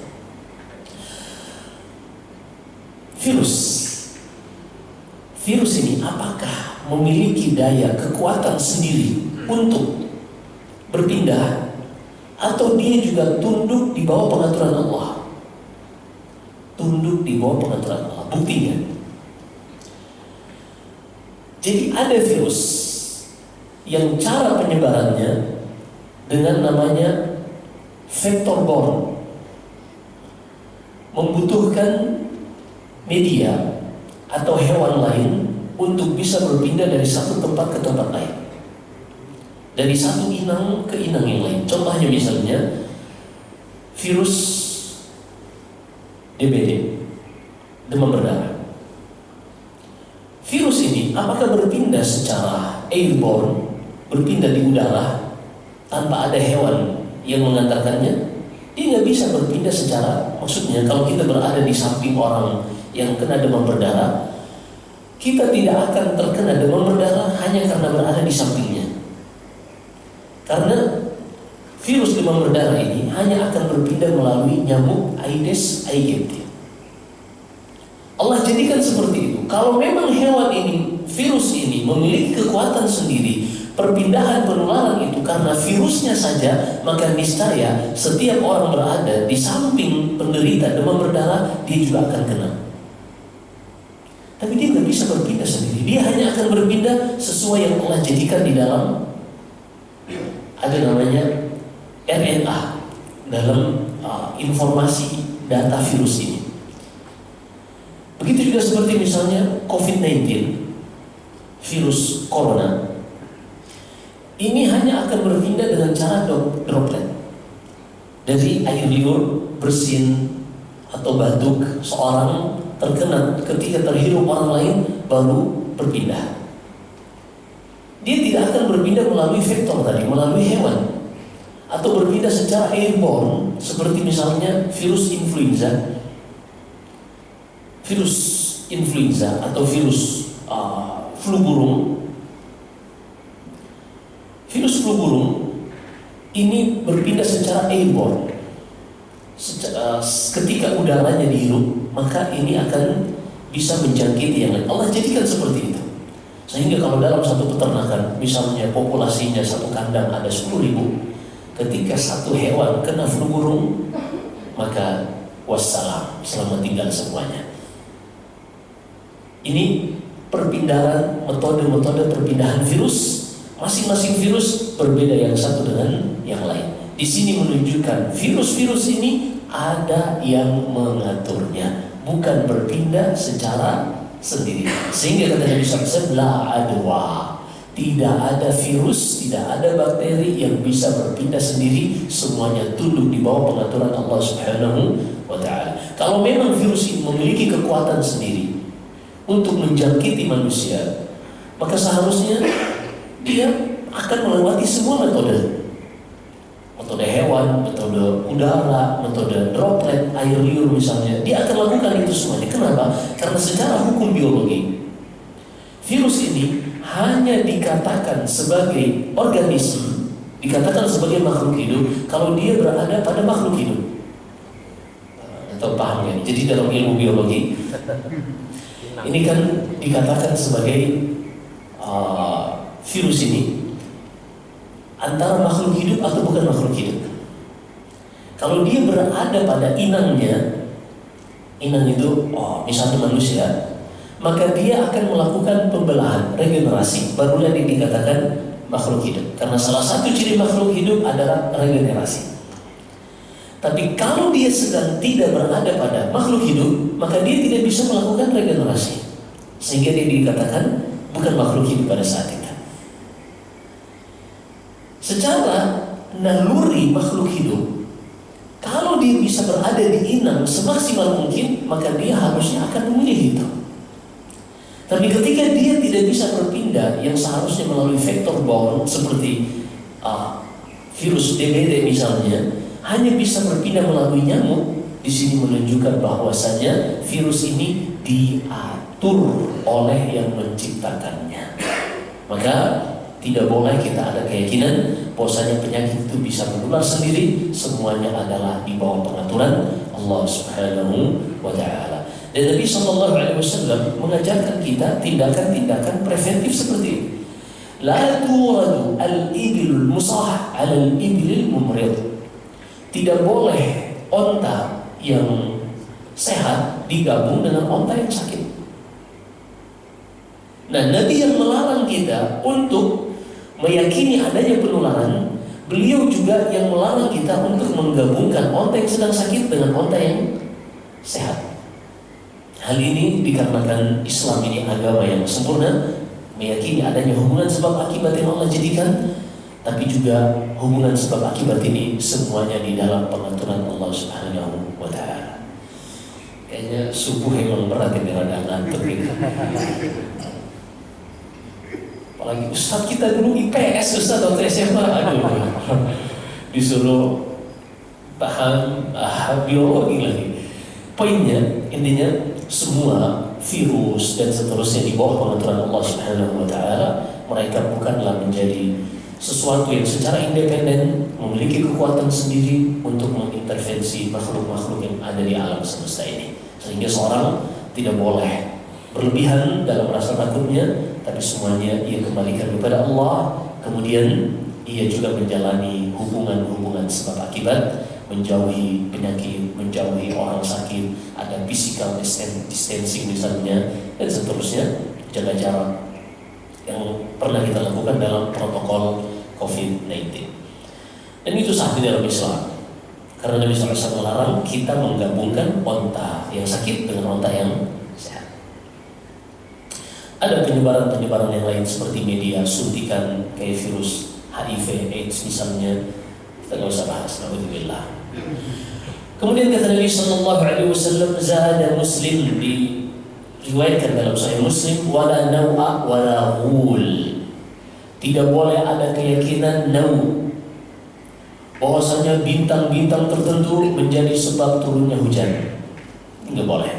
Virus ini apakah memiliki daya kekuatan sendiri untuk berpindah, atau dia juga tunduk di bawah pengaturan Allah? Tunduk di bawah pengaturan Allah. Buktinya, jadi ada virus yang cara penyebarannya dengan namanya vector-borne, membutuhkan media atau hewan lain untuk bisa berpindah dari satu tempat ke tempat lain, dari satu inang ke inang yang lain. Contohnya misalnya virus DBD, demam berdarah. Virus ini apakah berpindah secara airborne, berpindah di udara tanpa ada hewan yang mengantarkannya? Dia nggak bisa berpindah secara, maksudnya kalau kita berada di samping orang yang kena demam berdarah, kita tidak akan terkena demam berdarah hanya karena berada di sampingnya. Karena virus demam berdarah ini hanya akan berpindah melalui nyamuk Aedes aegypti. Allah jadikan seperti itu. Kalau memang hewan ini, virus ini memiliki kekuatan sendiri, perpindahan penularan itu karena virusnya saja, maka niscaya setiap orang berada di samping penderita demam berdarah, dia juga akan kena. Tapi dia nggak bisa berpindah sendiri. Dia hanya akan berpindah sesuai yang Allah jadikan di dalam, ada namanya RNA dalam informasi data virus ini. Begitu juga seperti misalnya COVID-19, virus corona. Ini hanya akan berpindah dengan cara droplet dari air liur, bersin, atau batuk seorang terkena ketika terhirup orang lain, baru berpindah. Dia tidak akan berpindah melalui vektor tadi, melalui hewan, atau berpindah secara airborne, seperti misalnya virus influenza atau virus flu burung. Virus flu burung ini berpindah secara airborne. Ketika udaranya dihirup, maka ini akan bisa menjangkiti yang lain. Allah jadikan seperti itu. Sehingga kalau dalam satu peternakan, misalnya populasinya satu kandang ada 10.000, ketika satu hewan kena flu burung, maka wassalam, selamat tinggal semuanya. Ini perpindahan, metode-metode perpindahan virus. Masing-masing virus berbeda yang satu dengan yang lain. Di sini menunjukkan virus-virus ini ada yang mengaturnya, bukan berpindah secara sendiri. Sehingga kata Nabi SAW, la adwa, tidak ada virus, tidak ada bakteri yang bisa berpindah sendiri, semuanya tunduk di bawah pengaturan Allah Subhanahu wa ta'ala. Kalau memang virus ini memiliki kekuatan sendiri untuk menjangkiti manusia, maka seharusnya dia akan melewati semua metode hewan, metode udara, metode droplet, air liur misalnya. Dia akan lakukan itu semuanya. Kenapa? Karena secara hukum biologi, virus ini hanya dikatakan sebagai organisme, dikatakan sebagai makhluk hidup kalau dia berada pada makhluk hidup. Atau paham ya? Jadi dalam ilmu biologi ini kan dikatakan sebagai virus ini antara makhluk hidup atau bukan makhluk hidup. Kalau dia berada pada inangnya, inang itu misalnya manusia, maka dia akan melakukan pembelahan, regenerasi, barulah dia dikatakan makhluk hidup. Karena salah satu ciri makhluk hidup adalah regenerasi. Tapi kalau dia sedang tidak berada pada makhluk hidup, maka dia tidak bisa melakukan regenerasi, sehingga dia dikatakan bukan makhluk hidup pada saat itu. Secara naluri makhluk hidup, kalau dia bisa berada di inang semaksimal mungkin, maka dia harusnya akan memilih itu. Tapi ketika dia tidak bisa berpindah, yang seharusnya melalui vektor borne seperti virus DBD misalnya, hanya bisa berpindah melalui nyamuk, di sini menunjukkan bahwasanya virus ini diatur oleh yang menciptakannya. Maka tidak boleh kita ada keyakinan bahwasanya penyakit itu bisa menular sendiri. Semuanya adalah di bawah pengaturan Allah Subhanahu wa ta'ala. Dan Nabi SAW mengajarkan kita tindakan-tindakan preventif seperti ini. La turadu al-ibilul musah al-ibilil mumrid. Tidak boleh onta yang sehat digabung dengan onta yang sakit. Nah, Nabi yang melarang kita untuk meyakini adanya penularan, beliau juga yang melarang kita untuk menggabungkan onta yang sedang sakit dengan onta yang sehat. Hal ini dikarenakan Islam ini agama yang sempurna, meyakini adanya hubungan sebab akibat yang Allah jadikan, tapi juga hubungan sebab akibat ini semuanya di dalam pengaturan Allah Subhanahu wa ta'ala. Kayaknya subuh emang berat ini, rada ngantuk gitu. Apalagi Ustaz kita dulu IPS, Ustaz waktu SMA, aduh, disuruh paham biologi lagi. Poinnya, intinya semua virus dan seterusnya di bawah pengaturan Allah Subhanahu wa ta'ala. Mereka bukanlah menjadi sesuatu yang secara independen memiliki kekuatan sendiri untuk mengintervensi makhluk-makhluk yang ada di alam semesta ini. Sehingga seorang tidak boleh berlebihan dalam rasa takutnya, tapi semuanya ia kembalikan kepada Allah. Kemudian ia juga menjalani hubungan-hubungan sebab akibat, menjauhi penyakit, menjauhi orang sakit, ada physical distancing misalnya, dan seterusnya, jaga jarak yang pernah kita lakukan dalam protokol COVID-19. Dan itu sah di dalam Islam, karena Nabi SAW melarang kita menggabungkan onta yang sakit dengan onta yang sehat. Ada penyebaran-penyebaran yang lain seperti media, suntikan kayak virus HIV, AIDS misalnya, kita nggak usah bahas, na'udzubillah. Kemudian kata Nabi SAW, zada Muslim di riwayatkan dalam Sahih Muslim, wala nawa wala ghul. Tidak boleh ada keyakinan nau, bahwasanya bintang-bintang tertentu menjadi sebab turunnya hujan. Tidak boleh.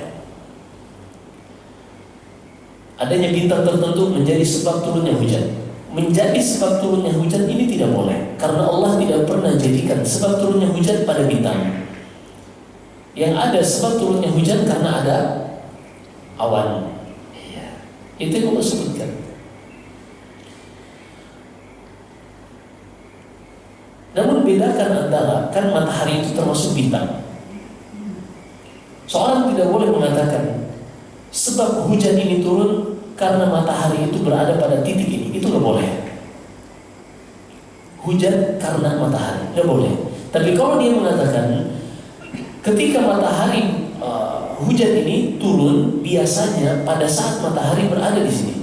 Adanya bintang tertentu menjadi sebab turunnya hujan. Menjadi sebab turunnya hujan ini tidak boleh, karena Allah tidak pernah jadikan sebab turunnya hujan pada bintang. Yang ada sebab turunnya hujan karena ada awan. Itu yang Allah sebutkan. Namun bedakan antara, kan matahari itu termasuk bintang. Seorang tidak boleh mengatakan sebab hujan ini turun karena matahari itu berada pada titik ini. Itu nggak boleh. Hujan karena matahari, nggak boleh. Tapi kalau dia mengatakan ketika matahari hujan ini turun biasanya pada saat matahari berada di sini.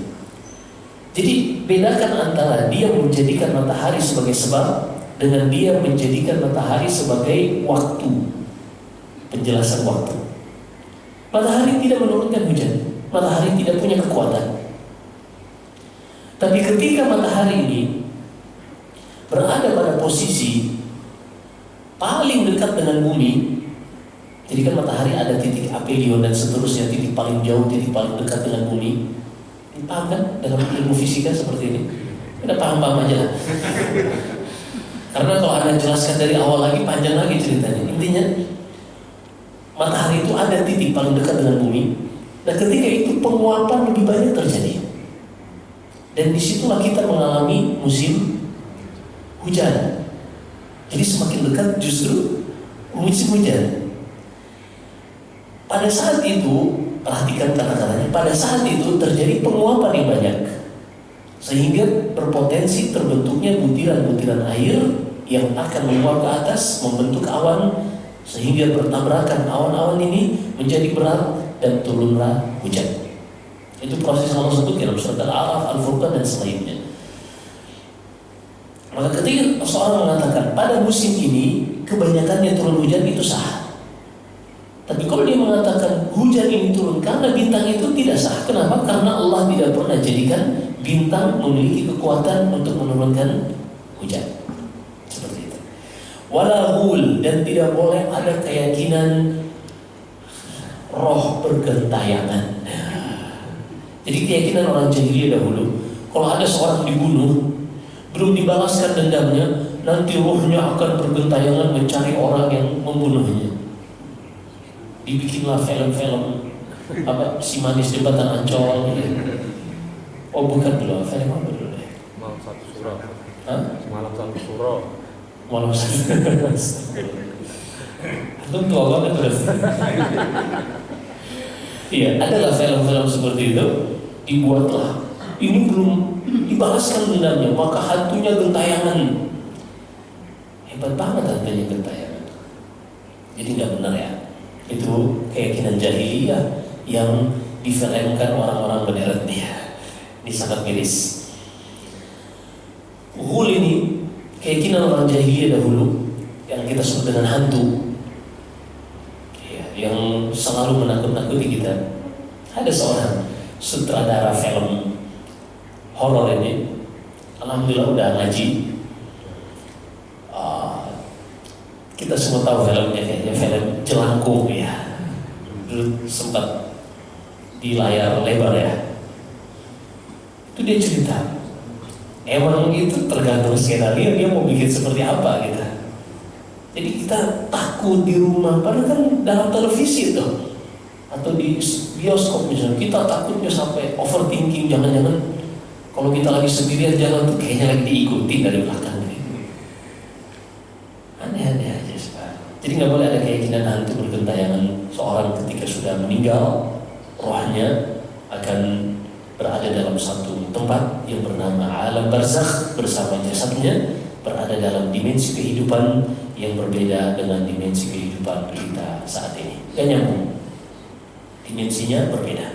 Jadi bedakan antara dia menjadikan matahari sebagai sebab dengan dia menjadikan matahari sebagai waktu, penjelasan waktu. Matahari tidak menurunkan hujan, matahari tidak punya kekuatan. Tapi ketika matahari ini berada pada posisi paling dekat dengan bumi, jadi kan matahari ada titik apelion dan seterusnya, titik paling jauh, titik paling dekat dengan bumi. Paham kan dalam ilmu fisika seperti ini? Kita paham-paham aja lah. Karena kalau Anda jelaskan dari awal lagi, panjang lagi ceritanya. Intinya matahari itu ada titik paling dekat dengan bumi, dan ketika itu penguapan lebih banyak terjadi. Dan disitulah kita mengalami musim hujan. Jadi semakin dekat justru musim hujan. Pada saat itu, perhatikan kata-katanya, pada saat itu terjadi penguapan yang banyak, sehingga berpotensi terbentuknya butiran-butiran air yang akan menguap ke atas, membentuk awan, sehingga bertabrakan awan-awan ini menjadi berat dan turunlah hujan. Itu proses Allah sebut dalam surat Al-A'raf, Al-Furqan dan selainnya. Maka ketika seorang mengatakan pada musim ini kebanyakannya turun hujan, itu sah. Tapi kalau dia mengatakan hujan ini turun karena bintang, itu tidak sah. Kenapa? Karena Allah tidak pernah jadikan bintang memiliki kekuatan untuk menurunkan hujan. Seperti itu. Walahul, dan tidak boleh ada keyakinan roh bergentayangan. Jadi keyakinan orang jahiliyah dahulu, kalau ada seorang dibunuh, belum dibalaskan dendamnya, nanti rohnya akan bergentayangan mencari orang yang membunuhnya. Dibikinlah film-film si manis di Batan Ancol. Oh bukan dulu, film apa dulu deh? Malam satu surau. Hah? Malam satu surau. Malam satu. Itu tua banget berarti. Iya, adalah film-film seperti itu. Dibuatlah. Ini belum dibalaskan dendamnya, maka hantunya gentayangan. Hebat banget hantunya gentayangan. Jadi nggak benar ya. Itu keyakinan jahiliyah yang difilmkan orang-orang modern dia. Ini sangat miris. Ghul ini keyakinan orang jahiliyah dahulu yang kita sebut dengan hantu, yang selalu menakut-nakuti kita. Ada seorang sutradara film horor ini, alhamdulillah udah ngaji. Kita semua tahu filmnya, kayaknya film Jelangkung ya. Dulu sempat di layar lebar ya. Itu dia cerita. Emang itu tergantung skenario dia mau bikin seperti apa gitu. Jadi kita takut di rumah, padahal kan dalam televisi itu atau di bioskop misalnya, kita takutnya sampai overthinking, jangan-jangan kalau kita lagi sendirian jalan tuh kayaknya lagi diikuti dari belakang gitu. Aneh-aneh aja sekarang. Jadi nggak boleh ada keyakinan hantu bergentayangan. Seorang ketika sudah meninggal, rohnya akan berada dalam satu tempat yang bernama alam barzakh bersama jasadnya, berada dalam dimensi kehidupan yang berbeda dengan dimensi kehidupan kita saat ini. Gak nyambung, dimensinya berbeda.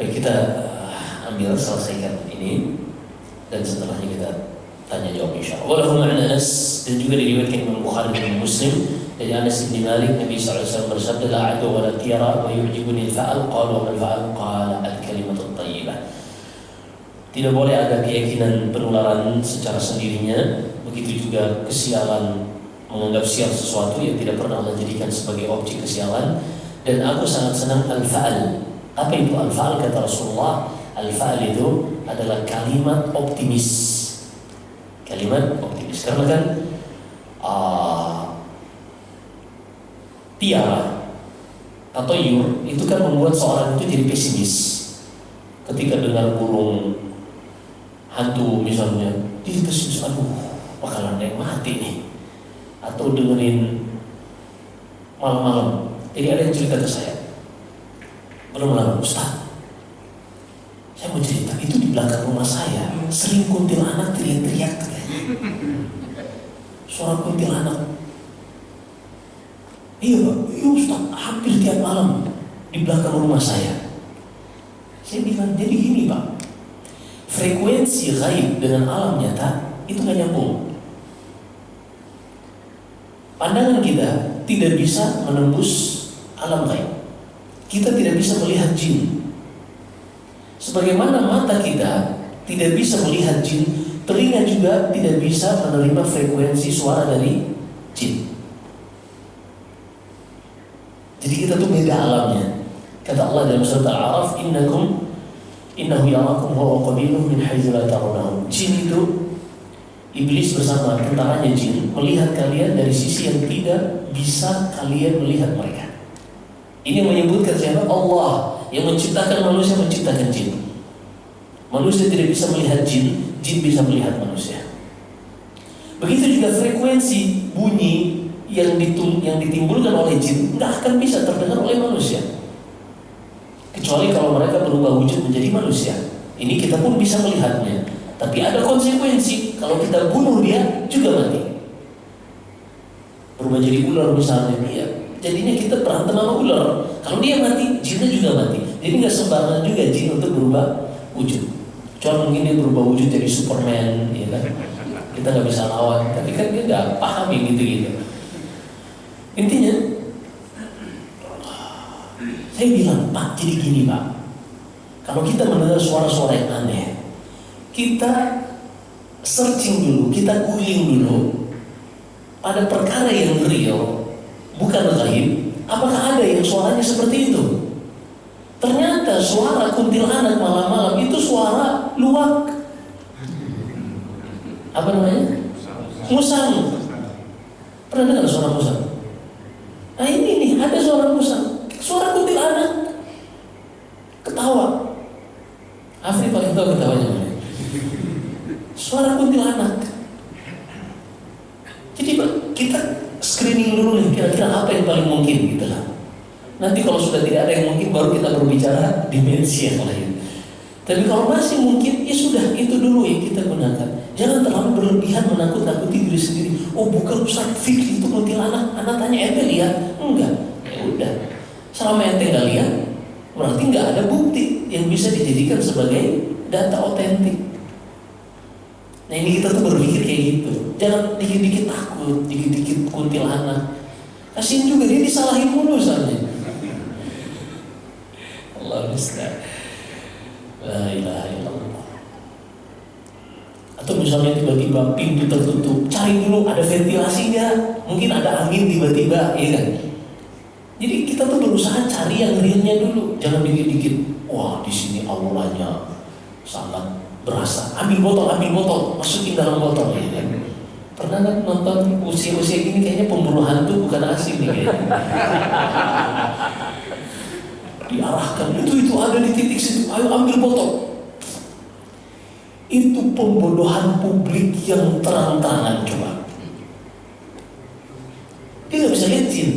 Baik, kita ambil selesaikan ini dan setelahnya kita tanya jawab insyaallah. Wallahu a'lam. Dan juga diriwayatkan Imam Bukhari dan Muslim Dari Anas bin Malik, Nabi SAW bersabda, la adu wa la tira wa yu'jibuni al-fa'al, qalu wa al-fa'al, qala al-kalimatu at-tayyibah. Tidak boleh ada keyakinan penularan secara sendirinya, begitu juga kesialan, menganggap sial sesuatu yang tidak pernah Allah jadikan sebagai objek kesialan. Dan aku sangat senang al-fa'al. Apa itu al-fa'al? Kata Rasulullah, al-fa'al itu adalah kalimat optimis. Kalimat optimis. Karena kan tiara atau yur itu kan membuat seorang itu jadi pesimis. Ketika dengar burung hantu misalnya, jadi pesimis, aduh bakalan ada yang mati nih. Atau dengerin malam-malam. Jadi ada yang cerita ke saya, belum lama, Ustaz, saya mau cerita, itu di belakang rumah saya sering kuntilanak teriak-teriak, suara kuntilanak. Iya Pak, iya Ustaz, hampir tiap malam di belakang rumah saya. Saya bilang, jadi gini Pak, frekuensi gaib dengan alam nyata itu gak nyambung. Pandangan kita tidak bisa menembus alam gaib. Kita tidak bisa melihat jin. Sebagaimana mata kita tidak bisa melihat jin, telinga juga tidak bisa menerima frekuensi suara dari jin. Jadi kita tuh beda alamnya. Kata Allah dalam surat Al-A'raf, innahu yarakum huwa qabiluhu min haitsu la tarawunahum. Jin itu, iblis bersama tentaranya jin, melihat kalian dari sisi yang tidak bisa kalian melihat mereka. Ini menyebutkan siapa? Allah yang menciptakan manusia, menciptakan jin. Manusia tidak bisa melihat jin, jin bisa melihat manusia. Begitu juga frekuensi bunyi yang ditimbulkan oleh jin nggak akan bisa terdengar oleh manusia, kecuali kalau mereka berubah wujud menjadi manusia. Ini kita pun bisa melihatnya, tapi ada konsekuensi. Kalau kita bunuh dia juga mati. Berubah jadi ular misalnya, dia jadinya kita berantem sama ular. Kalau dia mati, jinnya juga mati. Jadi nggak sembarangan juga jin untuk berubah wujud. Kecuali mungkin dia berubah wujud jadi Superman, ya kan? Kita nggak bisa lawan. Tapi kan dia nggak paham yang gitu-gitu. Intinya, saya bilang, Pak, jadi gini Pak, kalau kita mendengar suara-suara yang aneh, kita searching dulu, kita googling dulu pada perkara yang real, bukan gaib. Apakah ada yang suaranya seperti itu? Ternyata suara kuntilanak malam-malam itu suara luwak. Apa namanya? Musang. Pernah dengar suara musang? Nah ini nih, ada suara musang, suara kuntilanak, ketawa. Afri paling tahu ketawanya mana? Suara kuntilanak. Jadi kita screening dulu nih, kira-kira apa yang paling mungkin gitu lah. Nanti kalau sudah tidak ada yang mungkin, baru kita berbicara dimensi yang lain. Tapi kalau masih mungkin, ya sudah, itu dulu yang kita gunakan. Jangan terlalu berlebihan menakut-nakuti diri sendiri. Oh bukan Ustaz, fix itu kuntilanak. Anak tanya, ente lihat? Enggak. Ya udah. Selama ente nggak lihat, berarti nggak ada bukti yang bisa dijadikan sebagai data otentik. Nah ini kita tuh berpikir kayak gitu. Jangan dikit-dikit takut, dikit-dikit kuntilanak. Kasian juga dia disalahin mulu soalnya. Allah musta'an. La ilaha illallah. Atau misalnya tiba-tiba pintu tertutup, cari dulu ada ventilasi nggak? Mungkin ada angin tiba-tiba, ya kan? Jadi kita tuh berusaha cari yang realnya dulu, jangan dikit-dikit. Wah di sini auranya sangat berasa. Ambil botol, masukin dalam botol, ya kan? Pernah nggak nonton usia-usia gini kayaknya pemburu hantu bukan asing nih kayaknya. Diarahkan, itu ada di titik situ, ayo ambil botol. Itu pembodohan publik yang terang-terangan coba. Dia nggak bisa lihat jin.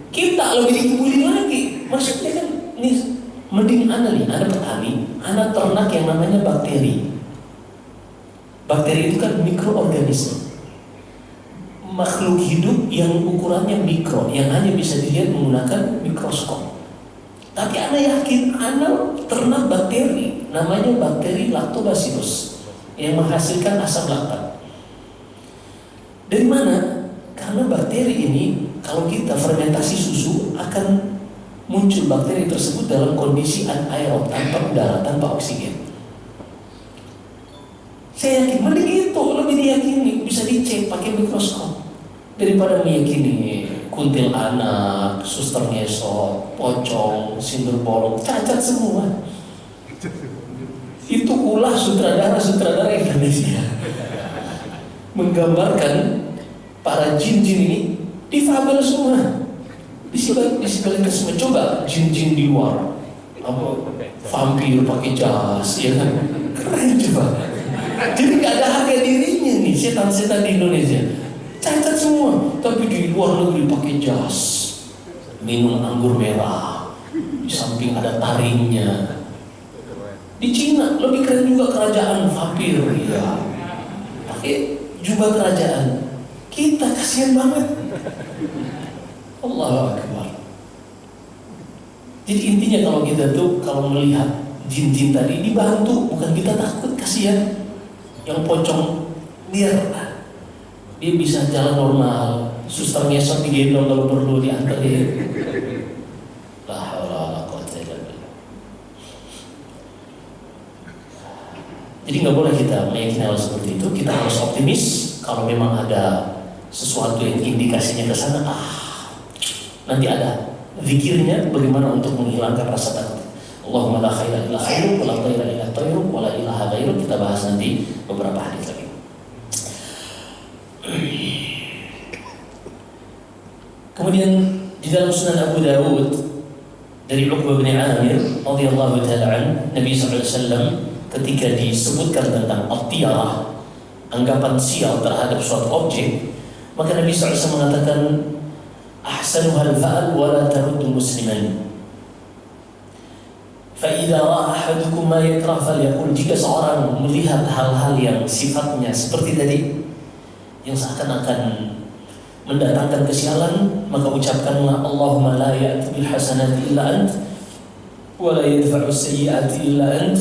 Kita lebih dikibulin lagi. Maksudnya kan, ini mending anda petani, anda ternak yang namanya bakteri. Bakteri itu kan mikroorganisme, makhluk hidup yang ukurannya mikro, yang hanya bisa dilihat menggunakan mikroskop. Tapi anda yakin, anda ternak bakteri, namanya bakteri lactobacillus yang menghasilkan asam laktat. Dari mana? Karena bakteri ini kalau kita fermentasi susu akan muncul bakteri tersebut dalam kondisi anaerob, tanpa udara, tanpa oksigen. Saya yakin mending itu, lebih diyakini, bisa dicek pakai mikroskop daripada meyakini kuntil anak, suster ngesot, pocong, sindur bolong, cacat semua. Itu ulah sutradara Indonesia menggambarkan para jin-jin ini difabel semua. Disibalkan semua. Coba jin-jin di luar, vampir pakai jas, ya kan? Keren coba. Jadi nggak ada harga dirinya nih setan-setan di Indonesia. Cacat semua, tapi di luar negeri pakai jas, minum anggur merah, di samping ada taringnya. Di Cina lebih keren juga kerajaan vampir, ya, pakai jubah kerajaan. Kita kasihan banget. Allahu Akbar. Jadi intinya kalau kita tuh kalau melihat jin-jin tadi dibantu, bukan kita takut, kasihan. Yang pocong dia bisa jalan normal, suster ngesot digendong kalau perlu diantarin. La haula wala quwwata illa billah. Jadi nggak boleh kita meyakini hal seperti itu. Kita harus optimis. Kalau memang ada sesuatu yang indikasinya ke sana, nanti ada zikirnya bagaimana untuk menghilangkan rasa takut. Allahumma la khaira illa khairuk, wa la tayra illa tayruk, wa la ilaha ghairuk. Kita bahas nanti beberapa hadis lagi. Kemudian di dalam Sunan Abu Dawud dari Uqbah bin Amir radhiyallahu taala an, Nabi sallallahu alaihi wasallam ketika disebutkan tentang at-tiyarah, anggapan sial terhadap suatu objek, maka Nabi sallallahu alaihi wasallam mengatakan ahsanuha al-fa'al wa la taruddu musliman. Fa'idha ra'a ahadukum ma yakrah falyaqul. Jika seorang melihat hal-hal yang sifatnya seperti tadi, yang seakan-akan mendatangkan kesialan, maka ucapkanlah Allahumma la ya'ti bil hasanati illa ant, wa la yadfa'u sayyi'ati illa ant,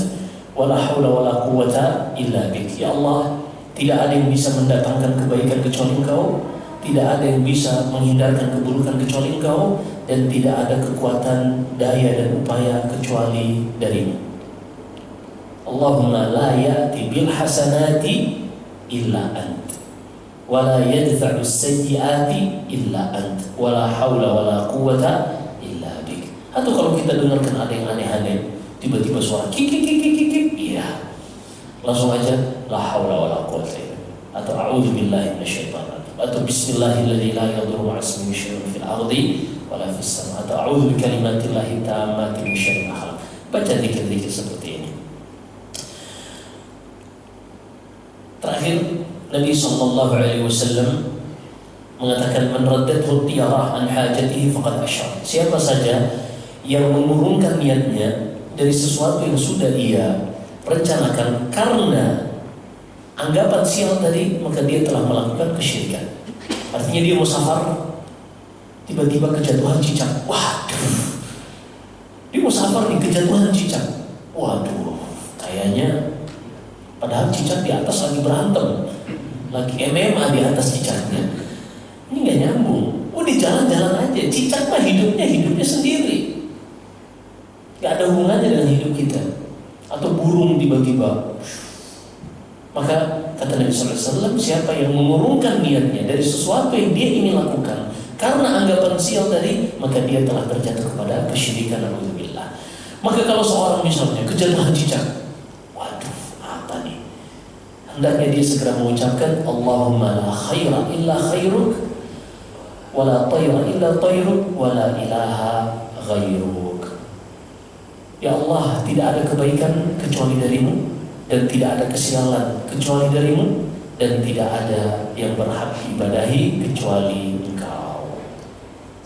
wa la hawla wa la quwwata illa bik. Ya Allah, tidak ada yang bisa mendatangkan kebaikan kecuali Engkau, tidak ada yang bisa menghindarkan keburukan kecuali Engkau, dan tidak ada kekuatan, daya dan upaya kecuali darimu. Allahumma la ya'ti bil hasanati illa ant, wa la yadfa'u sayyi'ati illa ant, wa la hawla wa la quwwata illa bik. Atau kalau kita dengarkan ada yang aneh-aneh, tiba-tiba suara kik kik kik kik kik, iya, langsung aja la hawla wa la quwwata illa billah, atau a'udzu billahi minasyaitonir rajim, atau bismillahilladzi la yadurru ma'a ismihi syai'un fil ardi wala fis sama, atau a'udzu bikalimatillahi tammati min syarri ma khalaq. Baca zikir-zikir seperti ini. Terakhir Nabi sallallahu alaihi wasallam mengatakan man raddathu tiyarah an hajatihi faqad asyrak. Siapa saja yang mengurungkan niatnya dari sesuatu yang sudah ia rencanakan karena anggapan sial tadi, maka dia telah melakukan kesyirikan. Artinya dia mau safar, tiba-tiba kejatuhan cicak. Waduh, dia mau safar nih, kejatuhan cicak. Waduh, kayaknya padahal cicak di atas lagi berantem, lagi MMA di atas cicaknya. Ini nggak nyambung. Udah jalan-jalan aja. Cicak mah hidupnya sendiri, nggak ada hubungannya dengan hidup kita. Atau burung tiba-tiba. Maka kata Nabi SAW, siapa yang mengurungkan niatnya dari sesuatu yang dia ingin lakukan karena anggapan sial tadi, maka dia telah terjatuh kepada kesyirikan. Alhamdulillah. Maka kalau seorang misalnya kejatuhan cicak, waduh, apa nih? Hendaknya dia segera mengucapkan Allahumma la khaira illa khairuk, wa la tayra illa tayruk, wa la ilaha ghairuk. Ya Allah, tidak ada kebaikan kecuali darimu, dan tidak ada kesialan kecuali darimu, dan tidak ada yang berhak diibadahi kecuali Engkau.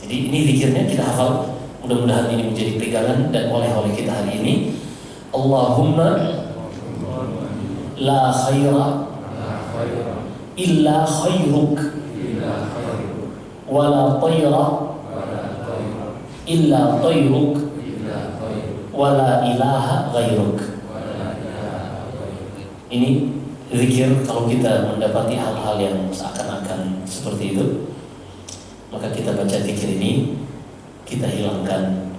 Jadi ini zikirnya kita hafal. Mudah-mudahan ini menjadi pegangan dan oleh kita hari ini. Allahumma la khaira illa khairuk, wa la tayra illa tayruk, wa la ilaha ghairuk. Ini zikir kalau kita mendapati hal-hal yang seakan-akan seperti itu, Maka kita baca zikir ini, kita hilangkan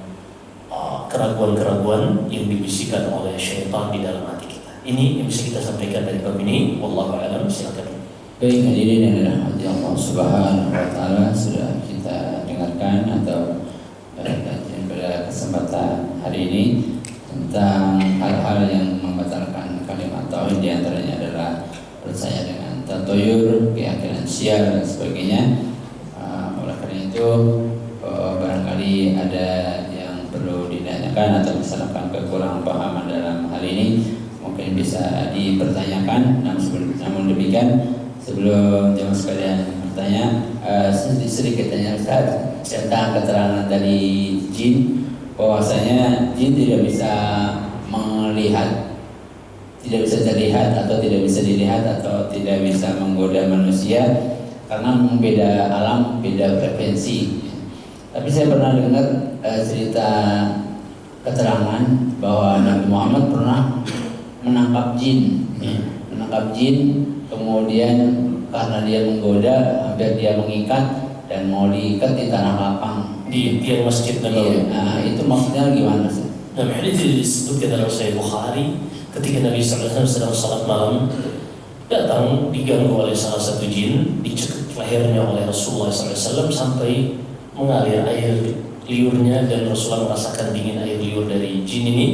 keraguan-keraguan yang dibisikkan oleh syaitan di dalam hati kita. Ini yang bisa kita sampaikan dari bab ini. Wallahu a'lam. Silakan. Baik, hadirin yang dirahmati Allah Subhanahu wa taala, sudah kita dengarkan atau kajian pada kesempatan hari ini tentang hal-hal yang membatalkan kalimat tauhid, di antaranya adalah percaya dengan tatoyur, keyakinan sial dan sebagainya. Oleh karena itu barangkali ada yang perlu ditanyakan atau misalkan kekurangan pahaman dalam hal ini, mungkin bisa dipertanyakan. Namun demikian, sebelum jemaah sekalian bertanya, sedikit tanya Ustaz tentang keterangan dari jin, bahwasanya jin tidak bisa melihat, tidak bisa terlihat atau tidak bisa dilihat atau tidak bisa menggoda manusia karena beda alam, beda frekuensi. Tapi saya pernah dengar cerita keterangan bahwa Nabi Muhammad pernah menangkap jin, kemudian karena dia menggoda, hampir dia mengikat dan mau diikat di tanah lapang di tiang masjid Nabawi. Nah, itu maksudnya gimana sih? Nah, hadis ini disebutkan dalam Sahih Bukhari ketika Nabi SAW sedang salat malam, datang diganggu oleh salah satu jin, dicekik lehernya oleh Rasulullah SAW sampai mengalir air liurnya, dan Rasulullah merasakan dingin air liur dari jin ini.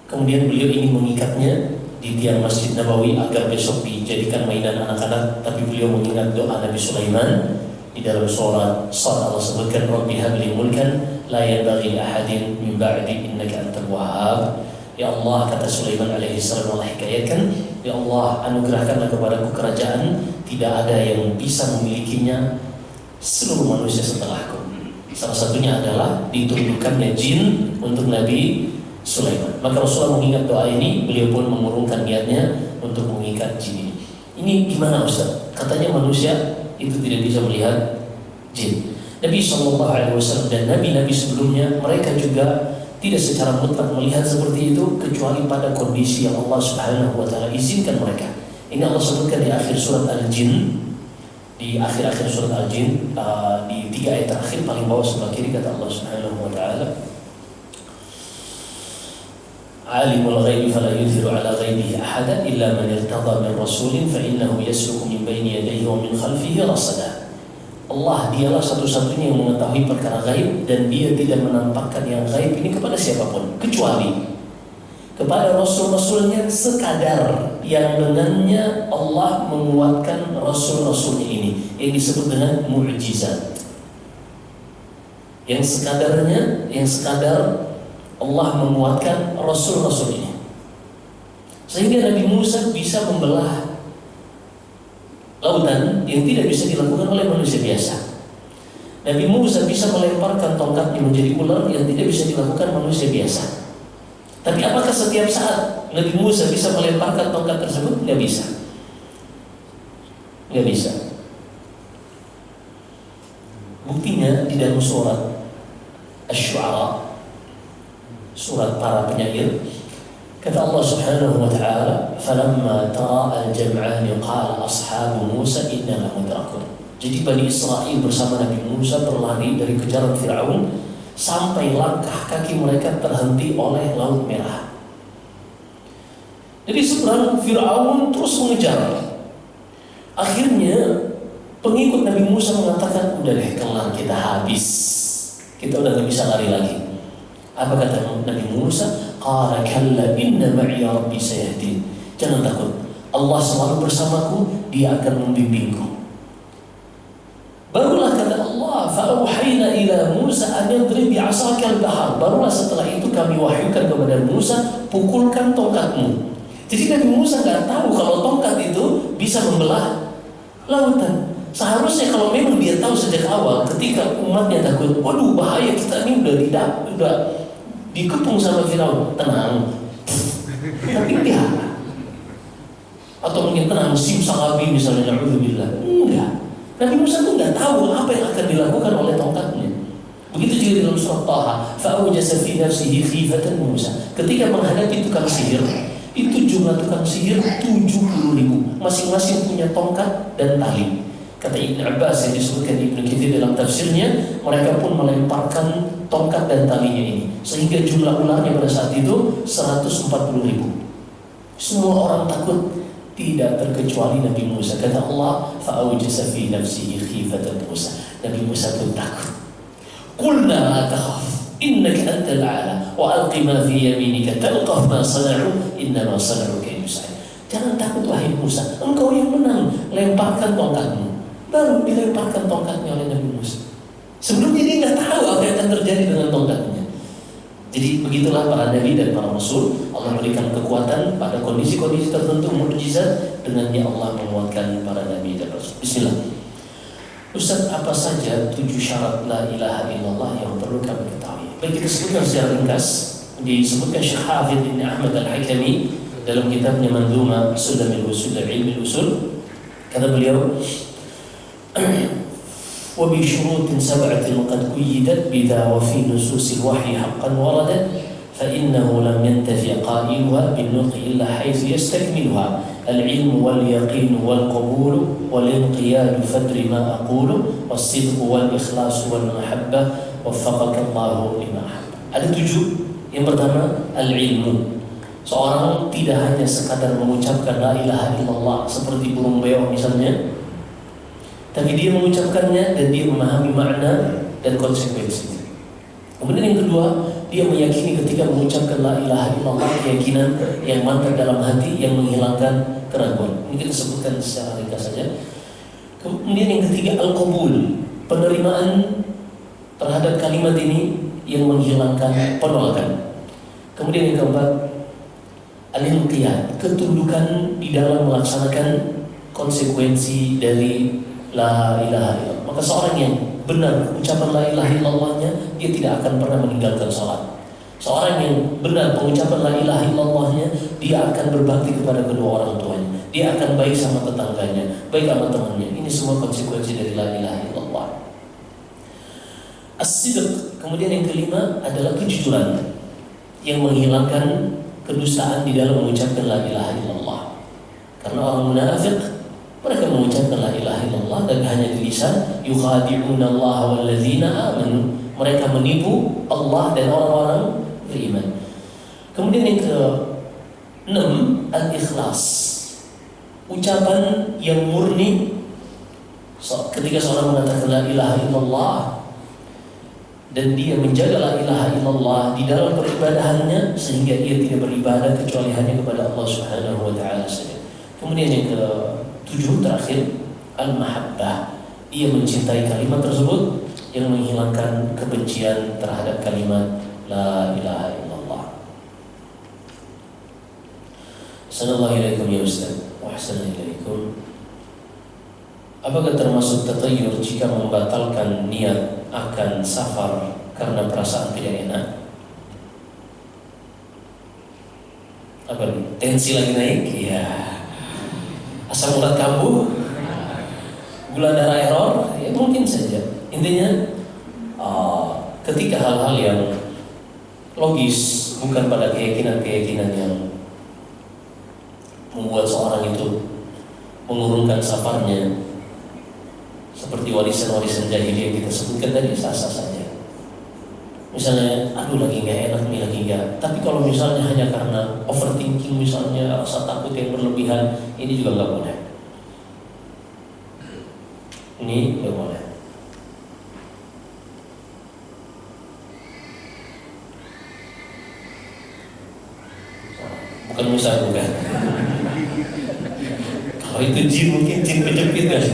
Kemudian beliau ingin mengikatnya di tiang Masjid Nabawi agar besok dijadikan mainan anak-anak, tapi beliau mengingat doa Nabi Sulaiman di dalam surat Allah sebutkan, Rabbi habli mulkan la yanbaghi li ahadin min ba'di innaka antal wahhab. Ya Allah, kata Sulaiman alaihi salam, Allah hikayatkan, ya Allah, anugerahkanlah kepadaku kerajaan, tidak ada yang bisa memilikinya seluruh manusia setelahku. Salah satunya adalah ditundukkannya jin untuk Nabi Sulaiman. Maka Rasulullah mengingat doa ini, beliau pun mengurungkan niatnya untuk mengikat jin ini. Ini gimana Ustaz? Katanya manusia itu tidak bisa melihat jin. Nabi SAW dan nabi-nabi sebelumnya, mereka juga tidak secara mutlak melihat seperti itu, kecuali pada kondisi yang Allah Subhanahu wa taala izinkan mereka. Ini Allah sebutkan di akhir surat Al-Jin, di akhir-akhir surat Al-Jin, di 3 ayat terakhir paling bawah sebelah kiri, kata Allah Subhanahu wa taala, Alimul ghaibi fala yudhiru ala ghaibihi ahada illa man irtada min rasulin fa innahu yasluku min baini yadayhi wa min khalfihi rasada. Allah dialah satu-satunya yang mengetahui perkara gaib, dan dia tidak menampakkan yang gaib ini kepada siapapun kecuali kepada rasul-rasulnya sekadar yang dengannya Allah menguatkan rasul-rasulnya ini, yang disebut dengan mukjizat. Yang sekadar Allah menguatkan rasul-rasul ini, sehingga Nabi Musa bisa membelah lautan yang tidak bisa dilakukan oleh manusia biasa. Nabi Musa bisa melemparkan tongkatnya menjadi ular yang tidak bisa dilakukan manusia biasa. Tapi apakah setiap saat Nabi Musa bisa melemparkan tongkat tersebut? Nggak bisa. Nggak bisa. Buktinya di dalam surat Asy-Syu'ara, surat para penyair, kata Allah Subhanahu wa taala, "Falamma tara al-jam'an qala ashabu Musa inna lamudrakun." Jadi Bani Israel bersama Nabi Musa berlari dari kejaran Firaun sampai langkah kaki mereka terhenti oleh Laut Merah. Jadi seberang Firaun terus mengejar. Akhirnya pengikut Nabi Musa mengatakan, udah deh, kelar, kita habis, kita udah gak bisa lari lagi. Apa kata Nabi Musa? Qala kalla inna ma'i rabbi sayahdin. Jangan takut, Allah selalu bersamaku, dia akan membimbingku. Barulah kata Allah, fa'auhayna ila Musa an yadrib bi'asaka al-bahr. Barulah setelah itu kami wahyukan kepada Musa, pukulkan tongkatmu. Jadi Nabi Musa nggak tahu kalau tongkat itu bisa membelah lautan. Seharusnya kalau memang dia tahu sejak awal, ketika umatnya takut, waduh bahaya, kita ini udah dikepung sama Firaun, tenang. Tapi dia, atau mungkin tenang, simsalabi misalnya, na'udzubillah. Enggak. Nabi Musa itu nggak tahu apa yang akan dilakukan oleh tongkatnya. Begitu juga dalam surat Taha, fa'awjasa fi nafsihi khifatan Musa. Ketika menghadapi tukang sihir, itu jumlah tukang sihir 70.000, masing-masing punya tongkat dan tali. Kata Ibn Abbas yang disebutkan Ibn Katsir dalam tafsirnya, mereka pun melemparkan tongkat dan talinya ini, sehingga jumlah ularnya pada saat itu 140.000. Semua orang takut, tidak terkecuali Nabi Musa. Kata Allah, fa'awjasa fi nafsihi khifatan Musa. Nabi Musa pun takut. Qulna la takhaf, innaka antal a'la, wa alqi ma fi yaminika talqaf ma sana'u, innama sana'u kaydu sa'id. Jangan takut wahai Musa, engkau yang menang, lemparkan tongkatmu. Baru dilemparkan tongkatnya oleh Nabi Musa. Sebelumnya dia nggak tahu apa yang akan terjadi dengan tongkatnya. Jadi begitulah para nabi dan para rasul, Allah berikan kekuatan pada kondisi-kondisi tertentu, mukjizat, dengannya Allah menguatkan para nabi dan rasul. Bismillah. Ustaz, apa saja 7 syarat la ilaha illallah yang perlu kami ketahui? Baik, kita sebutkan secara ringkas. Disebutkan Syekh Hafidz bin Ahmad Al-Hakami dalam kitabnya Manzuma Sulamil Usul Ilmi Usul. Kata beliau, وبشروط 7 قد قيدت بذا وفي نصوص الوحي حقا وردت فإنه لم ينتفع قائلها بالنطق إلا حيث يستكملها العلم واليقين والقبول والانقياد فدر ما أقول والصدق والإخلاص والمحبة وفقك الله لما أحب. Ada 7. Yang pertama, al-ilmu. Seorang tidak hanya sekadar mengucapkan la ilaha illallah seperti burung beo misalnya, tapi dia mengucapkannya dan dia memahami makna dan konsekuensinya. Kemudian yang kedua, dia meyakini ketika mengucapkan la ilaha illallah keyakinan yang mantap dalam hati yang menghilangkan keraguan. Ini kita sebutkan secara ringkas saja. Kemudian yang ketiga, al-qabul, penerimaan terhadap kalimat ini yang menghilangkan penolakan. Kemudian yang keempat, al-inqiyad, ketundukan di dalam melaksanakan konsekuensi dari la ilaha illallah. Maka seorang yang benar ucapan la ilaha illallahnya, dia tidak akan pernah meninggalkan salat. Seorang yang benar pengucapan la ilaha illallahnya, dia akan berbakti kepada kedua orang tuanya. Dia akan baik sama tetangganya, baik sama temannya. Ini semua konsekuensi dari la ilaha illallah. As-sidq, kemudian yang kelima adalah kejujuran yang menghilangkan kedustaan di dalam mengucapkan la ilaha illallah. Karena orang munafik, mereka mengucapkan la ilaha illallah dan hanya di lisan, yukhadi'una Allah walladzina amanu. Mereka menipu Allah dan orang-orang beriman. Kemudian yang ke-6, al-ikhlas. Ucapan yang murni. Ketika seorang mengatakan la ilaha illallah dan dia menjaga la ilaha illallah di dalam peribadahannya, sehingga ia tidak beribadah kecuali hanya kepada Allah Subhanahu wa taala saja. Kemudian yang ke-7 terakhir, al-mahabbah. Ia mencintai kalimat tersebut yang menghilangkan kebencian terhadap kalimat la ilaha illallah. Sallallahu alaikum ya Ustaz wa ahsanalaikum. Apakah termasuk tatayyur jika membatalkan niat akan safar karena perasaan tidak enak? Apa nih? Tensi lagi naik? Iya. Asam urat kambuh? Gula darah error? Ya mungkin saja. Intinya ketika hal-hal yang logis, bukan pada keyakinan-keyakinan yang membuat seorang itu mengurungkan safarnya, seperti warisan-warisan jahiliyah yang kita sebutkan tadi, sah-sah saja. Misalnya, aduh lagi nggak enak nih, lagi nggak. Tapi kalau misalnya hanya karena overthinking, misalnya rasa takut yang berlebihan, ini juga nggak boleh. Ini nggak boleh. Bukan Musa, bukan. Kalau itu jin, mungkin jin kejepit kan.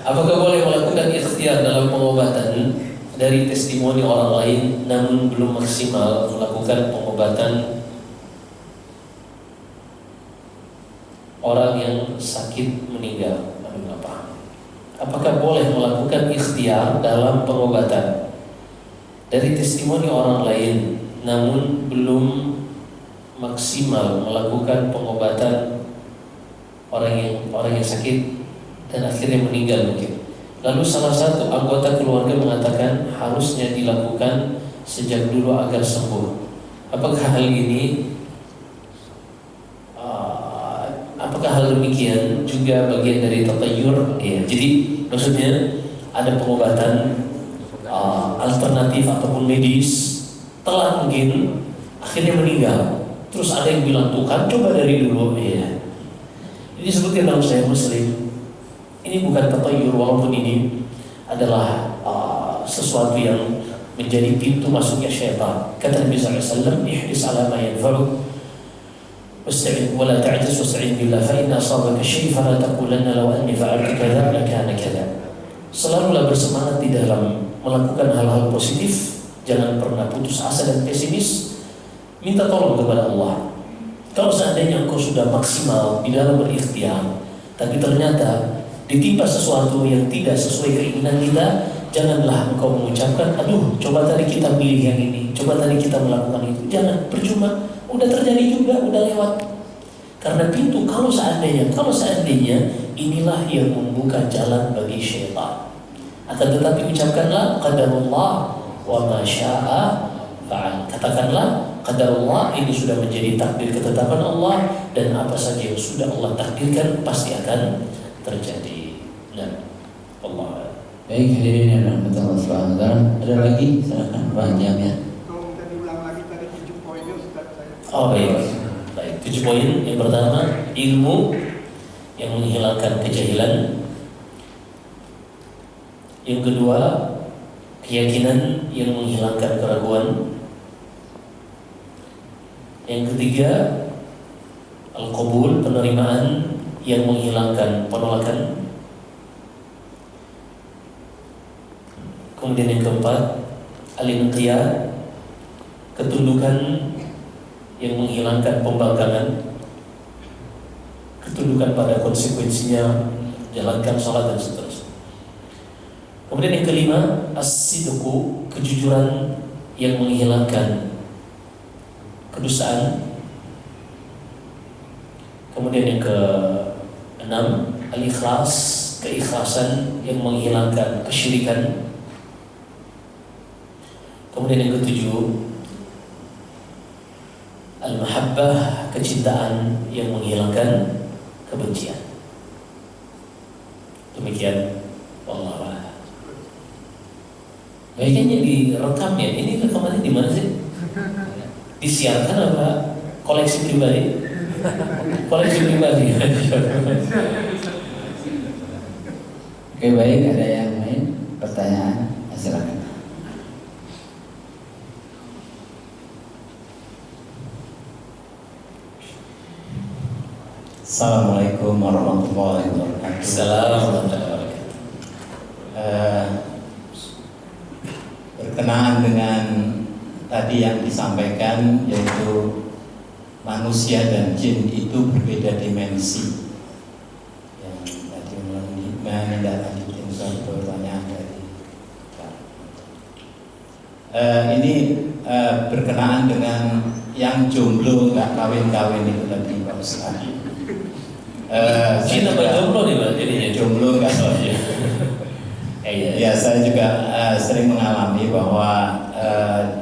Apakah boleh melakukan ikhtiar dalam pengobatan dari testimoni orang lain namun belum maksimal melakukan pengobatan orang yang sakit meninggal? Apakah boleh melakukan ikhtiar dalam pengobatan dari testimoni orang lain namun belum maksimal melakukan pengobatan orang yang sakit dan akhirnya meninggal mungkin. Lalu salah satu anggota keluarga mengatakan harusnya dilakukan sejak dulu agar sembuh. Apakah hal ini Apakah hal demikian juga bagian dari tatayur? Ya, jadi maksudnya ada pengobatan alternatif ataupun medis, telat mungkin, akhirnya meninggal. Terus ada yang bilang, tuh kan coba dari dulu. Ya. Ini disebutkan dalam Sahih Muslim. Ini bukan tatayur, walaupun ini adalah sesuatu yang menjadi pintu masuknya syaitan. Kata Nabi SAW, ihris ala ma yanfa'uk wasta'in wa la ta'jiz wasta'in billah fa inna asabaka syai' fala taqulanna law anni fa'altu kadza lakana kadza. Selalulah bersemangat di dalam melakukan hal-hal positif, jangan pernah putus asa dan pesimis. Minta tolong kepada Allah. Kalau seandainya engkau sudah maksimal di dalam berikhtiar, tapi ternyata ditimpa sesuatu yang tidak sesuai keinginan kita, janganlah engkau mengucapkan, aduh, coba tadi kita pilih yang ini, coba tadi kita melakukan itu. Jangan, percuma. Udah terjadi juga, udah lewat. Karena pintu, kalau seandainya inilah yang membuka jalan bagi syaitan. Akan tetapi ucapkanlah qadarullah wa ma syaa fa'al. Katakanlah qadarullah, ini sudah menjadi takdir ketetapan Allah, dan apa saja yang sudah Allah takdirkan pasti akan terjadi. Nah, Allah. Baik, hadirin yang dirahmati Allah Subhanahu wa taala. Ada lagi? Silakan Pak Jamil. Tolong tadi ulang lagi tadi 7 poinnya Ustaz saya. Oh baik. Baik, 7 poin. Yang pertama, ilmu yang menghilangkan kejahilan. Yang kedua, keyakinan yang menghilangkan keraguan. Yang ketiga, al-qabul, penerimaan yang menghilangkan penolakan. Kemudian yang keempat, al-inqiyad, ketundukan yang menghilangkan pembangkangan, ketundukan pada konsekuensinya, jalankan sholat dan seterusnya. Kemudian yang kelima, as-sidqu, kejujuran yang menghilangkan kedustaan. Kemudian yang keenam, al-ikhlas, keikhlasan yang menghilangkan kesyirikan. Kemudian yang ketujuh, al-mahabbah, kecintaan yang menghilangkan kebencian. Demikian, wallahu a'lam. Kayaknya direkam ya. Ini rekamannya di mana sih? Disiarkan apa koleksi pribadi? Koleksi pribadi. Oke, baik, ada yang lain? Pertanyaan? Silakan. Assalamualaikum warahmatullahi wabarakatuh. Assalamualaikum warahmatullahi wabarakatuh. Berkenaan dengan tadi yang disampaikan, yaitu manusia dan jin itu berbeda dimensi. Yang tadi menindaklanjuti suatu pertanyaan dari ini berkenaan dengan yang jomblo nggak kawin-kawin itu tadi Pak Ustaz. Jin apa jomblo nih Pak? Jadinya jomblo nggak tahu ya. Iya. Ya, saya juga sering mengalami bahwa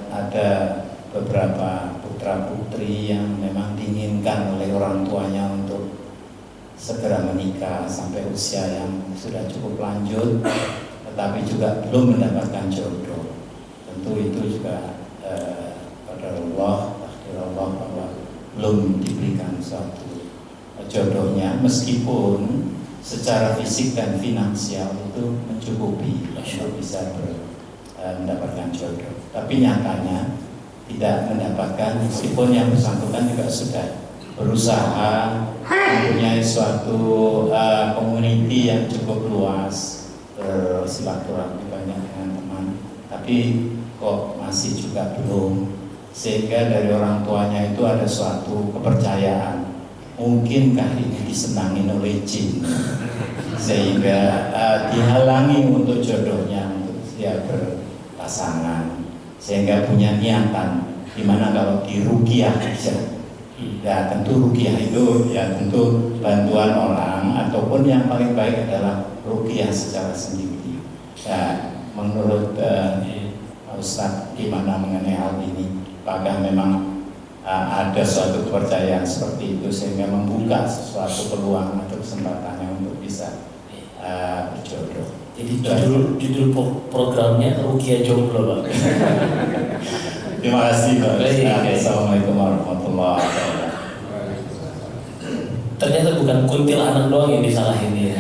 ada beberapa putra-putri yang memang diinginkan oleh orang tuanya untuk segera menikah sampai usia yang sudah cukup lanjut, tetapi juga belum mendapatkan jodoh. Tentu itu juga qadarullah, takdir Allah bahwa belum diberikan suatu jodohnya, meskipun secara fisik dan finansial itu mencukupi untuk bisa mendapatkan jodoh. Tapi nyatanya tidak mendapatkan, meskipun yang bersangkutan juga sudah berusaha mempunyai suatu community yang cukup luas, bersilaturahmi banyak dengan teman, tapi kok masih juga belum. Sehingga dari orang tuanya itu ada suatu kepercayaan, mungkinkah ini disenangi oleh jin, sehingga dihalangi untuk jodohnya untuk dia berpasangan, sehingga punya niatan dimana kalau diruqyah aja, ya tentu ruqyah itu ya tentu bantuan orang, ataupun yang paling baik adalah ruqyah secara sendiri. Ya, menurut Ustaz gimana mengenai hal ini? Apakah memang ada suatu kepercayaan seperti itu sehingga membuka sesuatu peluang atau kesempatannya untuk bisa berjodoh. Jadi judul programnya Rukia Jomblo, Pak. Terima kasih Pak. Baik. Assalamualaikum warahmatullahi wabarakatuh. Ternyata bukan kuntilanak doang yang disalahin ya,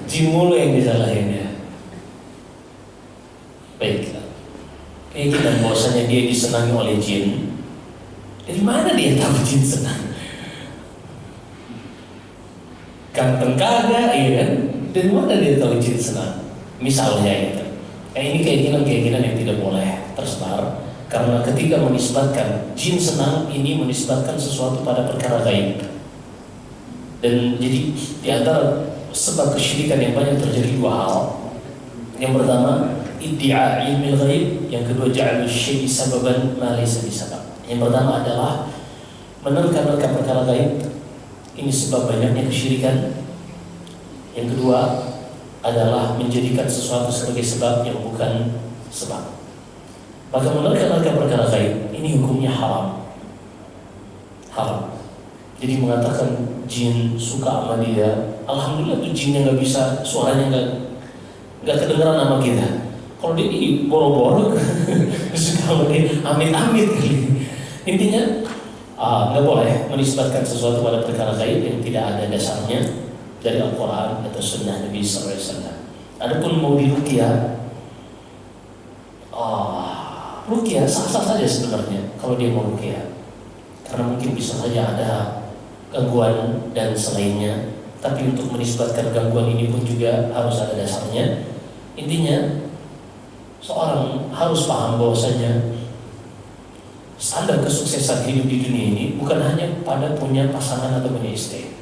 jin mulu yang disalahin ya. Baik, keyakinan bahwasanya dia disenangi oleh jin. Dari mana dia tahu jin senang? Ganteng kagak, iya kan? Dari mana dia tahu jin senang? Misalnya itu. Ini keyakinan yang tidak boleh tersebar. Karena ketika menisbatkan jin senang, ini menisbatkan sesuatu pada perkara gaib. Dan jadi di antara sebab kesyirikan yang banyak terjadi dua hal. Yang pertama, iddia ilmil ghaib, yang kedua ja'alul syai'i sababan ma laysa bisabab. Yang pertama adalah menerka-nerka perkara gaib. Ini sebab banyaknya kesyirikan. Yang kedua adalah menjadikan sesuatu sebagai sebab yang bukan sebab. Maka menerka-nerka perkara gaib ini hukumnya haram. Haram. Jadi mengatakan jin suka sama dia, alhamdulillah tuh jinnya nggak bisa, suaranya nggak kedengeran sama kita. Kalau dia boro-boro suka sama dia, amit-amit. Intinya nggak boleh menisbatkan sesuatu pada perkara gaib yang tidak ada dasarnya dari Al-Quran atau Sunnah Nabi SAW. Adapun mau diruqyah, ruqyah sah-sah saja sebenarnya kalau dia mau ruqyah, karena mungkin bisa saja ada gangguan dan selainnya. Tapi untuk menisbatkan gangguan ini pun juga harus ada dasarnya. Intinya seorang harus paham bahwasanya standar kesuksesan hidup di dunia ini bukan hanya pada punya pasangan atau punya istri.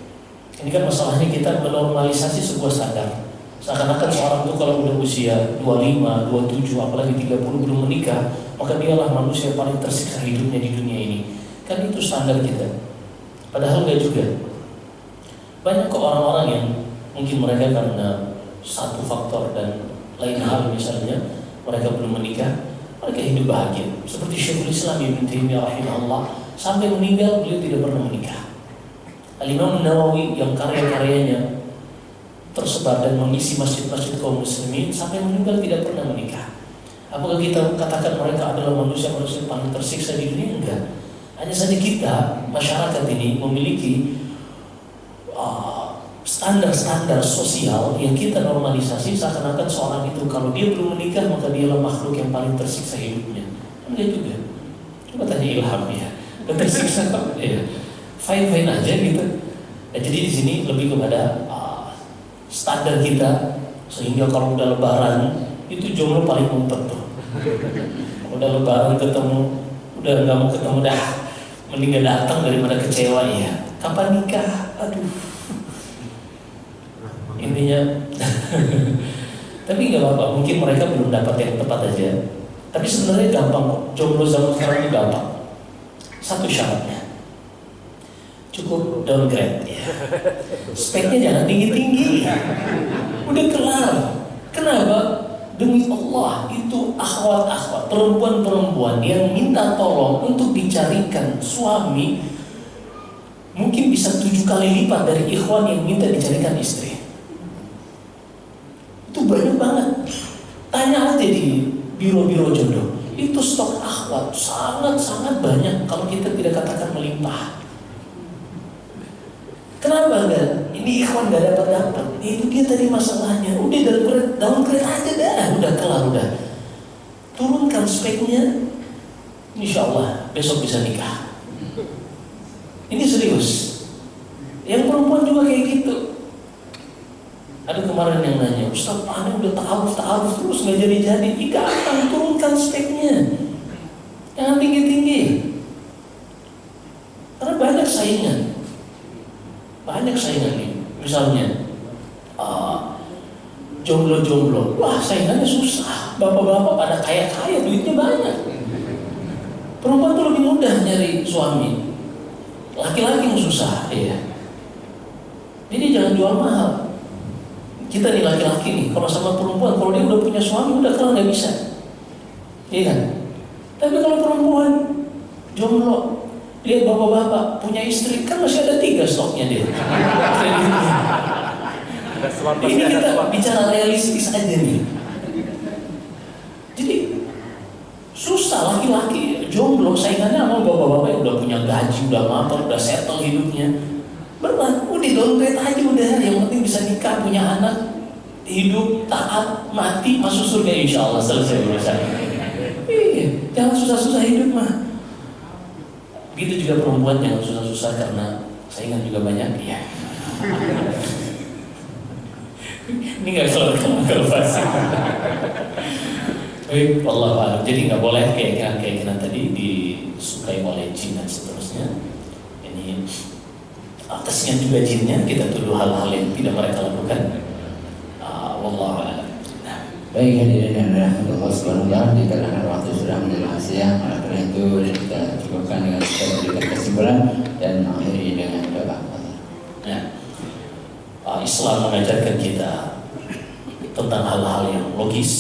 Ini kan masalahnya kita menormalisasi sebuah standar. Seakan-akan seorang itu kalau udah usia 25, 27, apalagi 30 belum menikah, maka dialah manusia paling tersiksa hidupnya di dunia ini. Kan itu standar kita. Padahal enggak juga. Banyak kok orang-orang yang mungkin mereka karena satu faktor dan lain hal, misalnya mereka belum menikah, mereka hidup bahagia. Seperti Syekhul Islam Ibnu Taimiyah rahimahullah, sampai meninggal beliau tidak pernah menikah. Al-Imam Nawawi yang karya-karyanya tersebar dan mengisi masjid-masjid kaum muslimin, sampai meninggal tidak pernah menikah. Apakah kita katakan mereka adalah manusia-manusia paling tersiksa di dunia? Enggak. Hanya saja kita, masyarakat ini memiliki standar-standar sosial yang kita normalisasi, seakan-akan seorang itu kalau dia belum menikah maka dialah makhluk yang paling tersiksa hidupnya. Enggak juga. Coba tanya Ilham ya, dan tersiksa kok? Ya, fine-fine aja gitu. Nah, jadi di sini lebih kepada standar kita, sehingga kalau udah lebaran itu jomblo paling mumpet tuh. Udah lebaran ketemu, udah nggak mau ketemu dah, mending gak datang daripada kecewa ya. Kapan nikah? Aduh. Intinya, tapi nggak apa-apa. Mungkin mereka belum dapat yang tepat aja. Tapi sebenarnya gampang kok. Jomblo zaman sekarang itu gampang. Satu syaratnya, cukup downgrade ya. Speknya jangan tinggi-tinggi. Udah kelar. Kenapa? Demi Allah, itu akhwat-akhwat, perempuan-perempuan yang minta tolong untuk dicarikan suami mungkin bisa 7 kali lipat dari ikhwan yang minta dicarikan istri. Itu banyak banget. Tanya aja di biro-biro jodoh. Itu stok akhwat sangat-sangat banyak kalau kita tidak katakan melimpah. Kenapa enggak? Ini ikhwan gak dapat. Itu dia tadi masalahnya. Udah downgrade aja dah. Udah kelar udah. Turunkan speknya. Insya Allah besok bisa nikah. Ini serius. Yang perempuan juga kayak gitu. Ada kemarin yang nanya, Ustaz, aneh udah ta'aruf terus gak jadi-jadi. Gampang, turunkan speknya. Jangan tinggi-tinggi. Karena banyak saingan. Banyak saingan nih, misalnya jomblo-jomblo, wah saingannya susah. Bapak-bapak pada kaya-kaya, duitnya banyak. Perempuan tuh lebih mudah nyari suami, laki-laki yang susah, ya. Jadi jangan jual mahal. Kita nih laki-laki nih, kalau sama perempuan, kalau dia udah punya suami, udah kalau nggak bisa, iya kan? Tapi kalau perempuan jomblo, Lihat bapak-bapak punya istri kan masih ada 3 stoknya dia. Ada swap, Ini pasti ada kita swap. bicara realistis aja nih. Jadi susah laki-laki jomblo saingannya sama bapak-bapak yang udah punya gaji, udah mapan, udah settle hidupnya. Berat, udah dompet aja udah, yang penting bisa nikah, punya anak, hidup, taat, mati, masuk surga insya Allah, selesai urusan. Iya, jangan susah-susah hidup mah. Begitu juga perempuan jangan susah-susah karena saingan juga banyak ya. Ini nggak kalau pasti. Baik, Allah alam. Jadi nggak boleh keyakinan tadi disukai oleh jin dan seterusnya. Ini atasnya juga jinnya kita tuduh hal-hal yang tidak mereka lakukan. Wallahu a'lam. Baik, hadirin yang dirahmati Allah Subhanahu wa taala, dikarenakan waktu sudah menjelang siang, oleh karena itu kita cukupkan dengan kita berikan kesimpulan dan akhiri dengan doa. Nah, Islam mengajarkan kita tentang hal-hal yang logis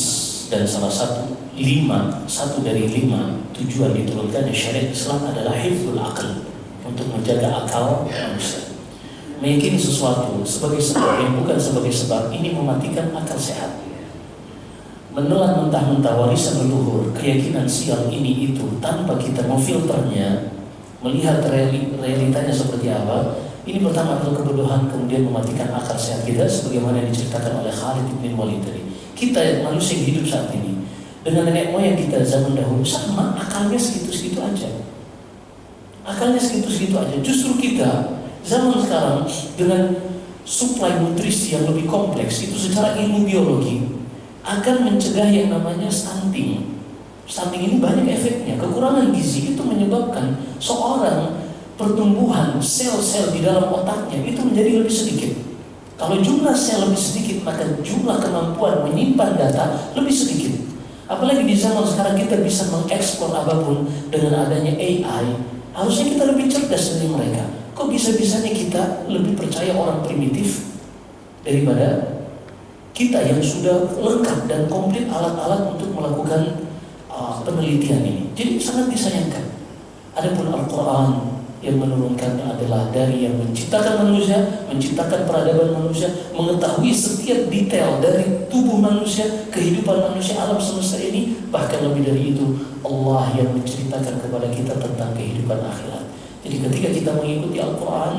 dan salah satu dari 5 tujuan diturunkannya syariat Islam adalah hifdzul aql, untuk menjaga akal manusia. Meyakini sesuatu sebagai sebab yang bukan sebagai sebab ini mematikan akal sehat. Menelan mentah-mentah warisan leluhur, keyakinan sial ini itu tanpa kita memfilternya, melihat realitanya seperti apa, ini pertama adalah kebodohan, kemudian mematikan akal sehat kita sebagaimana yang diceritakan oleh Khalid bin Walid tadi. Kita manusia yang hidup saat ini dengan nenek moyang kita zaman dahulu sama, akalnya segitu-segitu aja. Akalnya segitu-segitu aja. Justru kita zaman sekarang dengan suplai nutrisi yang lebih kompleks itu secara ilmu biologi akan mencegah yang namanya stunting. Stunting ini banyak efeknya. Kekurangan gizi itu menyebabkan seorang pertumbuhan sel-sel di dalam otaknya itu menjadi lebih sedikit. Kalau jumlah sel lebih sedikit, maka jumlah kemampuan menyimpan data lebih sedikit. Apalagi di zaman sekarang kita bisa mengekspor apapun dengan adanya AI. Harusnya kita lebih cerdas dari mereka. Kok bisa-bisanya kita lebih percaya orang primitif daripada kita yang sudah lengkap dan komplit alat-alat untuk melakukan penelitian ini. Jadi sangat disayangkan. Adapun Al-Quran yang menurunkannya adalah dari yang menciptakan manusia, menciptakan peradaban manusia, mengetahui setiap detail dari tubuh manusia, kehidupan manusia, alam semesta ini. Bahkan lebih dari itu, Allah yang menceritakan kepada kita tentang kehidupan akhirat. Jadi ketika kita mengikuti Al-Quran,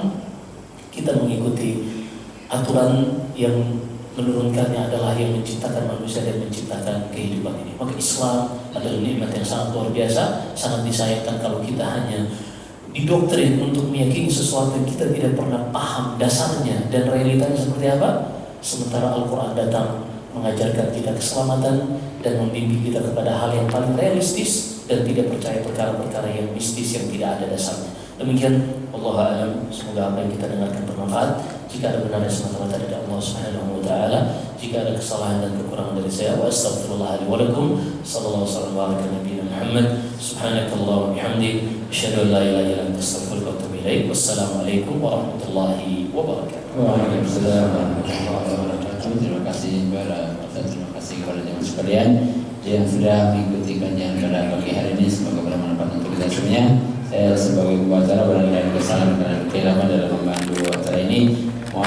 kita mengikuti aturan yang menurunkannya adalah yang menciptakan manusia dan menciptakan kehidupan ini. Maka Islam adalah nikmat yang sangat luar biasa. Sangat disayangkan kalau kita hanya didoktrin untuk meyakini sesuatu yang kita tidak pernah paham dasarnya dan realitanya seperti apa. Sementara Al-Quran datang mengajarkan kita keselamatan dan membimbing kita kepada hal yang paling realistis dan tidak percaya perkara-perkara yang mistis yang tidak ada dasarnya. Demikian, wallahu a'lam. Semoga apa yang kita dengarkan bermanfaat. Jika ada benarnya semata-mata dari Allah Subhanahu wa taala, jika ada kesalahan dan kekurangan dari saya, wa astaghfirullah li wa lakum. Sallallahu alaihi wa sallam nabiyina Muhammad. Subhanakallah wa bihamdik, asyhadu an la ilaha illa anta, astaghfiruka wa atubu ilaik. Wassalamualaikum warahmatullahi wabarakatuh. Waalaikumsalam warahmatullahi wabarakatuh. Terima kasih terima kasih kepada jemaah sekalian yang sudah mengikuti kajian pada pagi hari ini. Semoga bermanfaat untuk kita semuanya. Saya sebagai pembicara barangkali ada kesalahan dan keilapan dalam membantu acara ini.